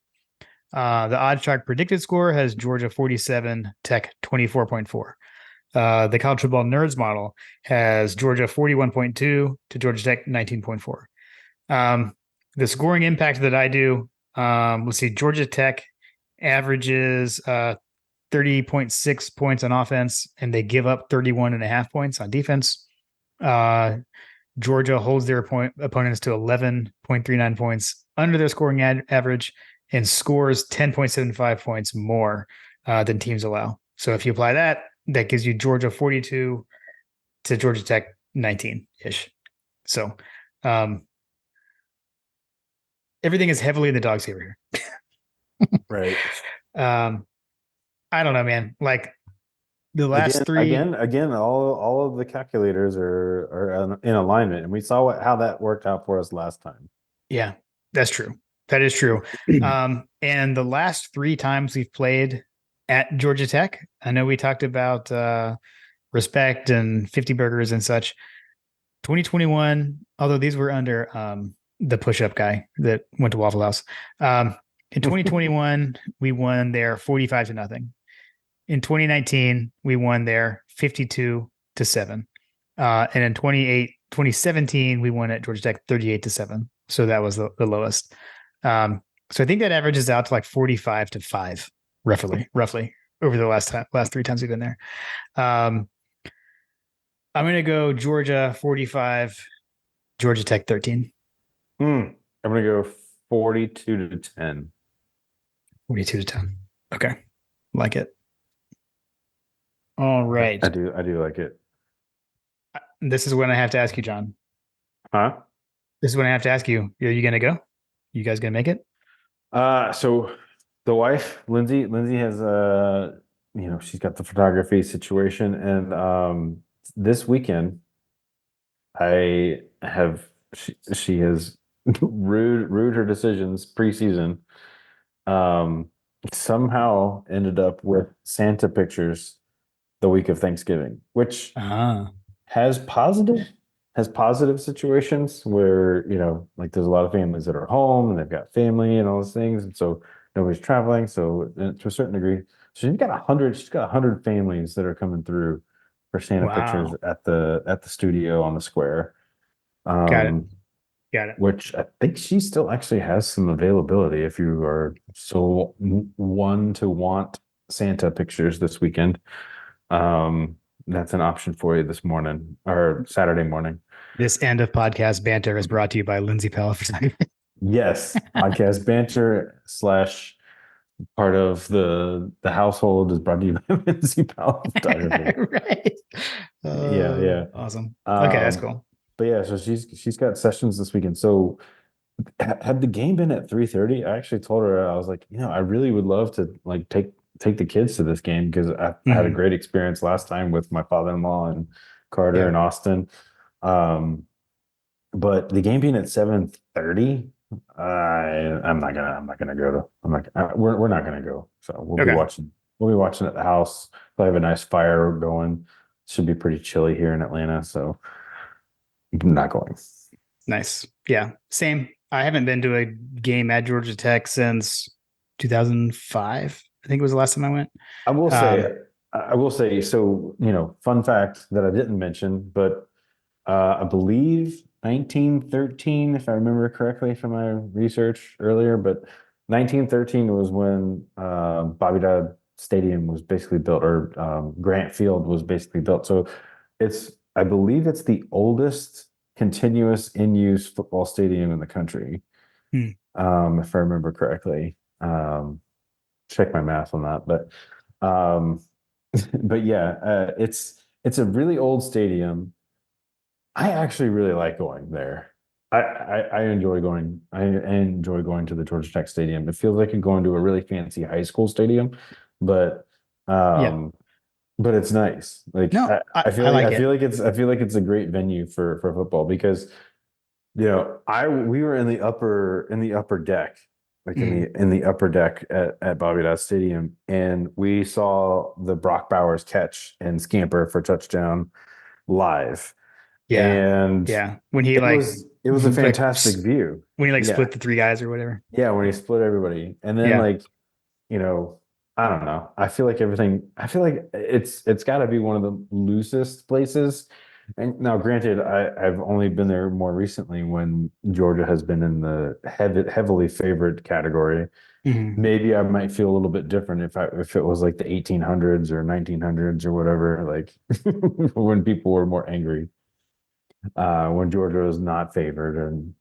The OddsShark predicted score has Georgia 47, Tech 24.4. The College Football Nerds model has Georgia 41.2 to Georgia Tech 19.4. The scoring impact that I do, let's see, Georgia Tech averages 30.6 points on offense, and they give up 31.5 points on defense. Georgia holds their opponents to 11.39 points under their scoring average and scores 10.75 points more than teams allow. So if you apply that, that gives you Georgia 42 to Georgia Tech 19-ish. So everything is heavily in the dog's favor here. Right. I don't know, man. Like the last again, all of the calculators are in alignment, and we saw how that worked out for us last time. Yeah, that's true. That is true. And the last 3 times we've played at Georgia Tech, I know we talked about respect and 50 burgers and such. 2021, although these were under the push-up guy that went to Waffle House. In 2021, we won there 45 to nothing. In 2019, we won there 52 to 7. And in 2017, we won at Georgia Tech 38 to 7. So that was the lowest. So I think that averages out to like 45 to 5, roughly over the last 3 times we've been there. I'm going to go Georgia 45, Georgia Tech 13. I'm going to go 42 to 10. 42 to 10. Okay. Like it. All right. I do like it. This is when I have to ask you, John. Huh? This is when I have to ask you. Are you going to go? You guys going to make it? So the wife, Lindsay has she's got the photography situation, and this weekend she has rued her decisions preseason. Somehow ended up with Santa pictures the week of Thanksgiving, which has positive situations where, like there's a lot of families that are home and they've got family and all those things. And so nobody's traveling. So to a certain degree, so she's got 100 families that are coming through for Santa pictures at the studio on the square. Got it. Which I think she still actually has some availability if you are so one to want Santa pictures this weekend. That's an option for you this morning or Saturday morning. This end of podcast banter is brought to you by Lindsay Powell Photography. Yes, podcast banter / part of the household is brought to you by Lindsay Powell Photography. Right. Yeah. Awesome. Okay, that's cool. But yeah, so she's got sessions this weekend. So had the game been at 3:30, I actually told her, I was like, I really would love to like take the kids to this game because I had a great experience last time with my father-in-law and Carter and Austin. But the game being at 7:30, I'm not gonna go we're not gonna go. So we'll be watching at the house. We'll have a nice fire going. Should be pretty chilly here in Atlanta, so I'm not going. Nice. Yeah, same. I haven't been to a game at Georgia Tech since 2005. I think it was the last time I went. I will say, so, fun fact that I didn't mention, but I believe 1913, if I remember correctly from my research earlier, but 1913 was when Bobby Dodd Stadium was basically built, or Grant Field was basically built. So I believe it's the oldest continuous in-use football stadium in the country, Hmm. if I remember correctly. Check my math on that, um, but yeah, it's a really old stadium. I actually really like going there. I enjoy going. I enjoy going to the Georgia Tech Stadium. It feels like you're going to a really fancy high school stadium, but Yeah. um, but it's nice. Like No, I I like it. feel like it's a great venue for football because I we were in the upper deck, like Mhm. in the upper deck at Bobby Dodd Stadium, and we saw the Brock Bowers catch and scamper for touchdown live, Yeah. and Yeah. When he like, it was a like fantastic view. when he like Yeah, split the three guys or whatever. yeah, when he split everybody, and then Yeah. like you know, I don't know. I feel like it's got to be one of the loosest places. And now, granted, I've only been there more recently when Georgia has been in the heavily favored category. Mhm. Maybe I might feel a little bit different if it was like the 1800s or 1900s or whatever, like when people were more angry, when Georgia was not favored, and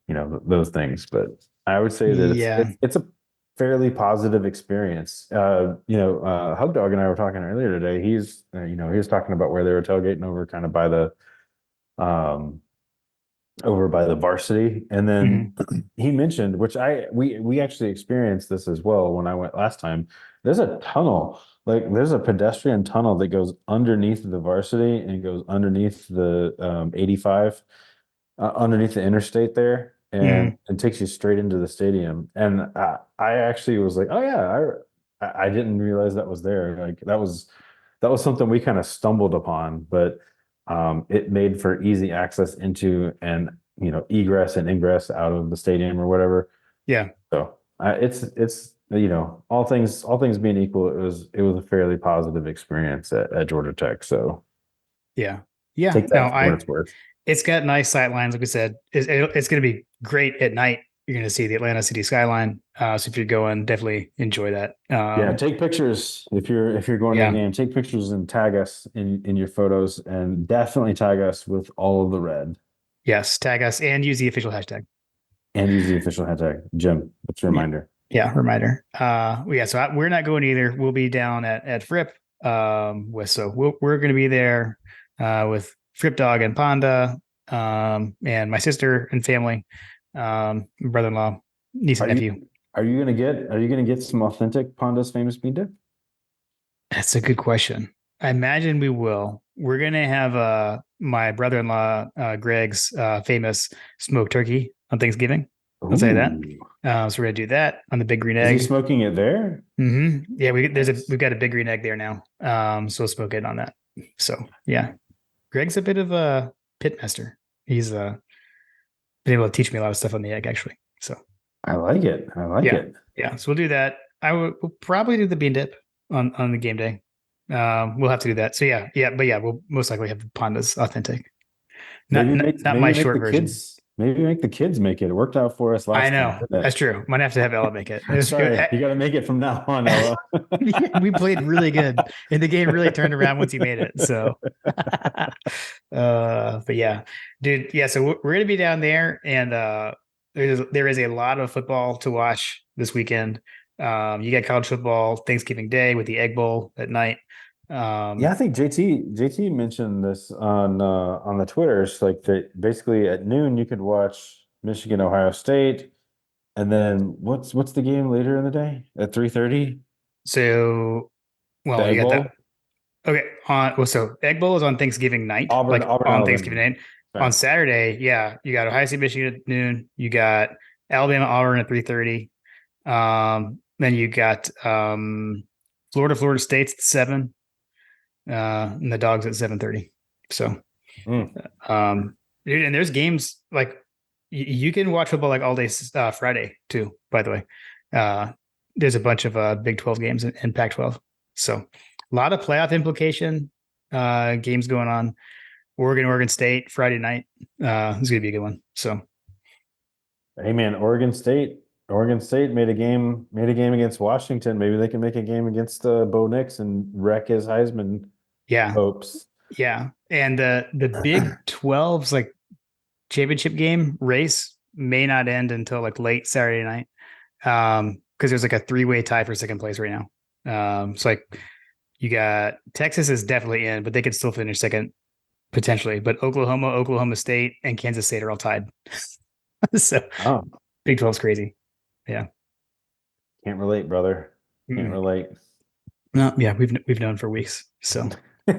those things. But I would say that Yeah. it's a fairly positive experience. Hug Dog and I were talking earlier today. He was talking about where they were tailgating over kind of by the um over by the varsity, and then Mhm. he mentioned, which we actually experienced this as well when I went last time. There's a tunnel, like there's a pedestrian tunnel that goes underneath the varsity and goes underneath the 85, underneath the interstate there, and Mhm. it takes you straight into the stadium. And I actually was like, oh yeah, I didn't realize that was there. Like that was something we kind of stumbled upon, but it made for easy access into and egress and ingress out of the stadium or whatever. Yeah. So it's all things being equal, it was a fairly positive experience at Georgia Tech. So Yeah. Yeah. take No, that for what it's worth. it's got nice sight lines. Like we said, it's going to be great at night. You're going to see the Atlanta city skyline. So if you're going, definitely enjoy that. Yeah, take pictures if you're going to the Yeah. game. Take pictures and tag us in your photos, and definitely tag us with all of the red, Yes. Tag us and use the official hashtag. and use the official hashtag. Jim, what's your Yeah. reminder? Yeah. Reminder. Yeah. So we're not going either. We'll be down at Fripp. We're going to be there, with Fripp Dog and Panda, and my sister and family, brother-in-law, niece and Are nephew. you are you gonna get some authentic Panda's famous bean dip? That's a good question. I imagine we will. We're gonna have my brother-in-law Greg's famous smoked turkey on Thanksgiving. I'll say that. Ooh, So we're gonna do that on the big green is he egg. smoking it there? Yeah, Nice. we've got a big green egg there now. So we'll smoke it on that. So yeah, Greg's a bit of a pit master. He's been able to teach me a lot of stuff on the egg actually. So I like it. I like yeah, it. yeah. So we'll do that. We'll probably do the bean dip on the game day. We'll have to do that. So but yeah, we'll most likely have the pandas authentic, not my short version. Maybe make the kids make it. It worked out for us I last time, know didn't that's true. Might have to have Ella make it. it? It's good. Sorry, you got to make it from now on, Ella. We played really good, and the game really turned around once he made it. So, but yeah, dude, yeah. So we're gonna be down there, and there is a lot of football to watch this weekend. You got college football Thanksgiving Day with the Egg Bowl at night. Yeah, I Um, think JT mentioned this on the Twitters, like that basically at noon you could watch Michigan Ohio State, and then what's the game later in the day at 3:30? so, The well, you Egg got that. Bowl? Okay. So Egg Bowl is on Thanksgiving night, like on Thanksgiving Auburn. night. On Sorry. Saturday, yeah, you got Ohio State, Michigan at noon. You got Alabama, Auburn at 3:30. Then you got Florida State's at 7, and the Dogs at 7:30. So, Mm. dude, and there's games like you can watch football like all day Friday too. By the way, there's a bunch of Big 12 games in Pac-12. So, a lot of playoff implication games going on. Oregon State Friday night. It's gonna be a good one. So, Hey man, Oregon State. Oregon State made a game against Washington. Maybe they can make a game against Bo Nix and wreck his Heisman Yeah, hopes. yeah. And the Big 12's like championship game race may not end until like late Saturday night. Because there's like a three-way tie for second place right now. So like you got Texas is definitely in, but they could still finish second potentially. But Oklahoma, Oklahoma State, and Kansas State are all tied. So Oh, Big 12's crazy. Yeah. can't relate, brother. Can't Mm. relate. No, yeah, we've known for weeks. So So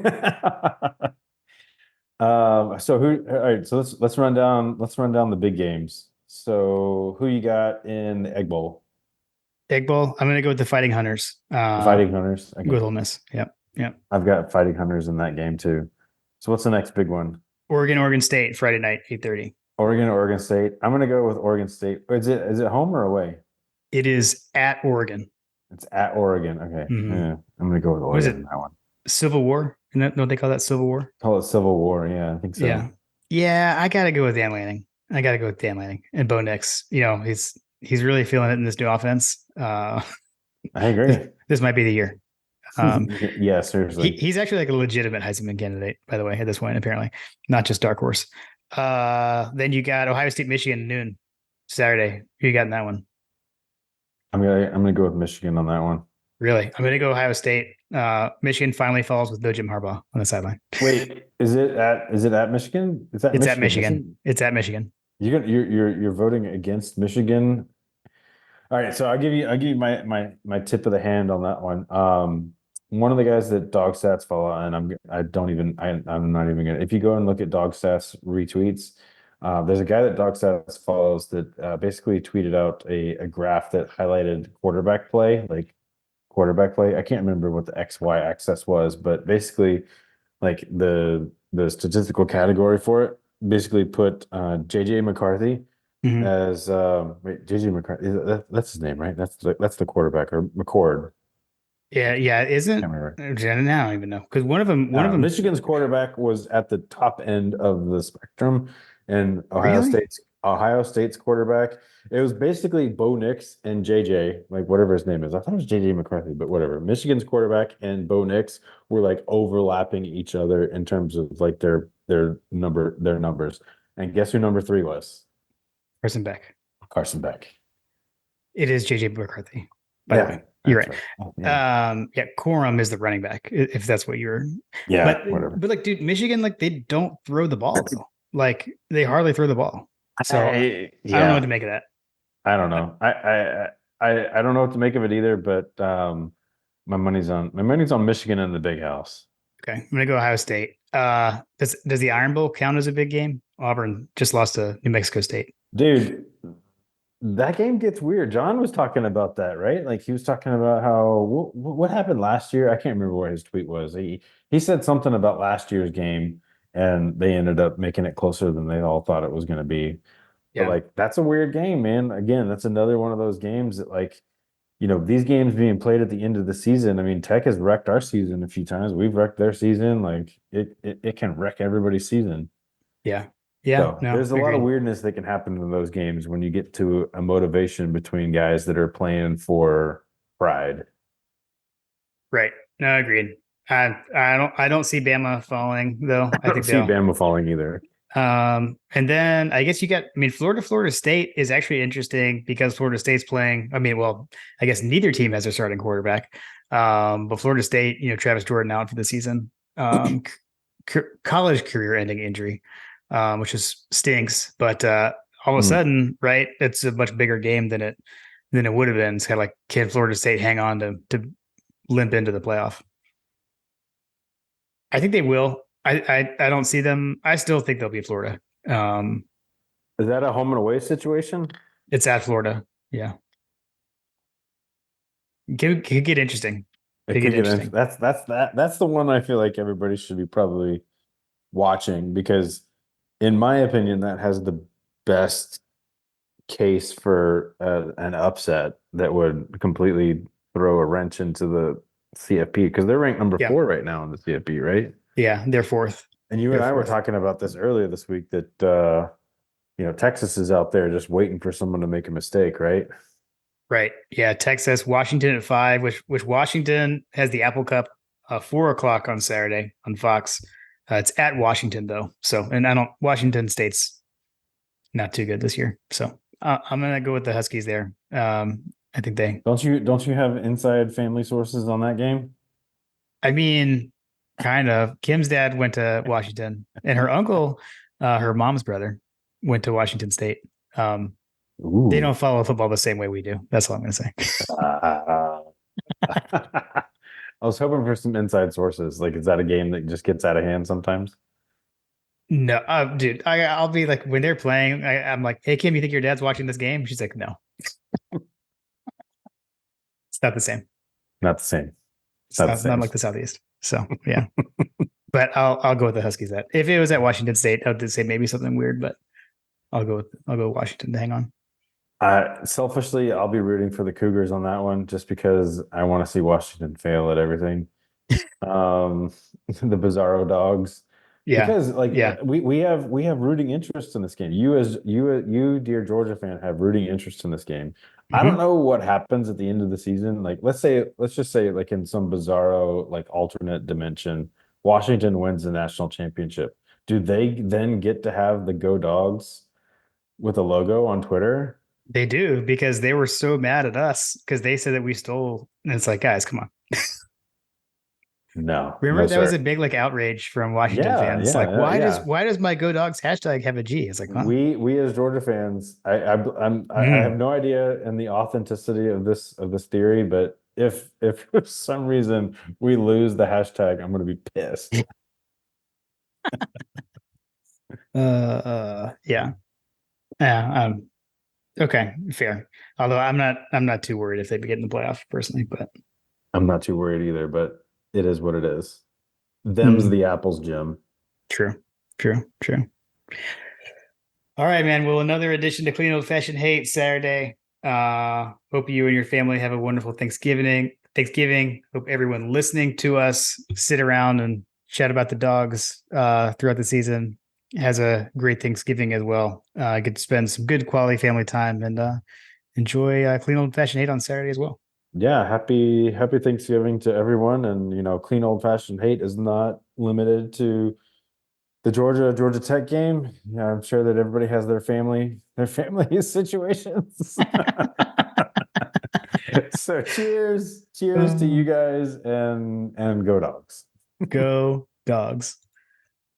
who? All right. So let's run down the big games. So who you got in the Egg Bowl? Egg Bowl, I'm gonna go with the Fighting Hunters. Fighting Hunters. Okay. With Ole Miss. Yep. Yep. I've got Fighting Hunters in that game too. So what's the next big one? Oregon State, Friday night, 8:30. Oregon State. I'm gonna go with Oregon State. Is it home or away? It is at Oregon. It's at Oregon. Okay. Mhm. Yeah, I'm gonna go with What is Oregon it? in that one. Civil War. Isn't that what they call that? Civil War? Call it Civil War. Yeah, I think so. Yeah. Yeah, I gotta go with Dan Lanning. I gotta go with Dan Lanning and Bo Nix. He's really feeling it in this new offense. I agree. This might be the year. Yeah, seriously. He's actually like a legitimate Heisman candidate, by the way, at this point, apparently, not just dark horse. Then you got Ohio State, Michigan noon Saturday. Who you got in that one? I'm gonna go with Michigan on that one. Really, I'm gonna go Ohio State. Michigan finally falls with no Jim Harbaugh on the sideline. Wait, is it at Michigan? Is that It's at Michigan. It's at Michigan. You're voting against Michigan. All right, so I'll give you my tip of the hand on that one. One of the guys that Dog Stats follow, and I'm not even gonna. If you go and look at Dog Stats retweets, there's a guy that Dog Stats follows that basically tweeted out a graph that highlighted quarterback play. I can't remember what the XY axis was, but basically, like the statistical category for it basically put JJ McCarthy Mhm. as JJ McCarthy. That's his name, right? That's the quarterback, or McCord. Yeah. Isn't Can't remember. I don't even know, because one of them Michigan's quarterback was at the top end of the spectrum, and Really? Ohio State's quarterback, it was basically Bo Nix and JJ, like whatever his name is. I thought it was JJ McCarthy, but whatever. Michigan's quarterback and Bo Nix were like overlapping each other in terms of like their numbers. And guess who number 3 was? Carson Beck. Carson Beck. It is JJ McCarthy. By the way, you're right. Oh, yeah. Corum is the running back, if that's what you're. Yeah, But whatever. like, dude, Michigan, like, they don't throw the ball though. Like, they hardly throw the ball. So I don't know what to make of that. I don't know. I don't know what to make of it either, but my money's on Michigan in the big house. Okay, I'm gonna go Ohio State. Does the Iron Bowl count as a big game? Auburn just lost to New Mexico State. Dude, that game gets weird. John was talking about that, right? Like he was talking about how what happened last year. I can't remember what his tweet was. He said something about last year's game, and they ended up making it closer than they all thought it was going to be. Yeah. But like that's a weird game, man. Again, that's another one of those games that, like, these games being played at the end of the season. I mean, Tech has wrecked our season a few times. We've wrecked their season. Like it can wreck everybody's season. Yeah. So No, there's a lot of agreed. weirdness that can happen in those games when you get to a motivation between guys that are playing for pride. Right. No, agreed. I don't see Bama falling though. I don't see Bama falling either. And then I guess Florida State is actually interesting because Florida State's playing. I guess neither team has their starting quarterback. But Florida State, Travis Jordan out for the season. College career ending injury, which stinks. But all of a sudden, right, it's a much bigger game than it would have been. It's kind of like, can Florida State hang on to limp into the playoff? I think they will. I don't see them. I still think they'll be Florida. Is that a home and away situation? It's at Florida. Yeah. Could get interesting. It could get interesting. That's the one I feel like everybody should be probably watching, because in my opinion, that has the best case for an upset that would completely throw a wrench into the CFP, because they're ranked number 4 right now in the CFP, right? Yeah, they're 4th. And you and I were talking about this earlier this week that Texas is out there just waiting for someone to make a mistake, right? Right. Yeah. Texas, Washington at 5, which Washington has the Apple Cup 4 o'clock on Saturday on Fox. It's at Washington though. So, and Washington State's not too good this year. So I'm gonna go with the Huskies there. I think they. Don't you have inside family sources on that game? I mean, kind of. Kim's dad went to Washington, and her uncle, her mom's brother, went to Washington State. They don't follow football the same way we do. That's all I'm gonna say. Uh, I was hoping for some inside sources. Like, is that a game that just gets out of hand sometimes? No, dude, I'll be like when they're playing. I'm like, hey Kim, you think your dad's watching this game? She's like, no, it's not the same. Not the same. It's not like the Southeast. So yeah, but I'll go with the Huskies. That if it was at Washington State, I would say maybe something weird, but I'll go with Washington to hang on. Selfishly, I'll be rooting for the Cougars on that one just because I want to see Washington fail at everything. The Bizarro Dogs. Yeah, Because yeah. we have rooting interest in this game. You dear Georgia fan have rooting interest in this game. I don't know what happens at the end of the season. Like let's just say like in some bizarro like alternate dimension, Washington wins the national championship. Do they then get to have the Go Dogs with a logo on Twitter? They do because they were so mad at us because they said that we stole. And it's like, guys, come on. No. Remember No, that was sir. a big like outrage from Washington Yeah, fans. yeah, Like, yeah, why yeah. does my Go Dogs hashtag have a G? It's like, huh? We as Georgia fans, I have no idea in the authenticity of this theory, but if for some reason we lose the hashtag, I'm going to be pissed. Yeah. Okay, fair. Although I'm not too worried if they get in the playoff personally, but I'm not too worried either, but it is what it is. Them's the apples, Jim. true. All right, man. Well, another edition to Clean Old Fashioned Hate Saturday. Hope you and your family have a wonderful Thanksgiving. Hope everyone listening to us sit around and chat about the dogs throughout the season has a great Thanksgiving as well. Get to spend some good quality family time and enjoy Clean Old Fashioned Hate on Saturday as well. Yeah, happy Thanksgiving to everyone. And clean old fashioned hate is not limited to the Georgia Tech game. Yeah, I'm sure that everybody has their family situations. So cheers to you guys and go Dogs. Go Dogs.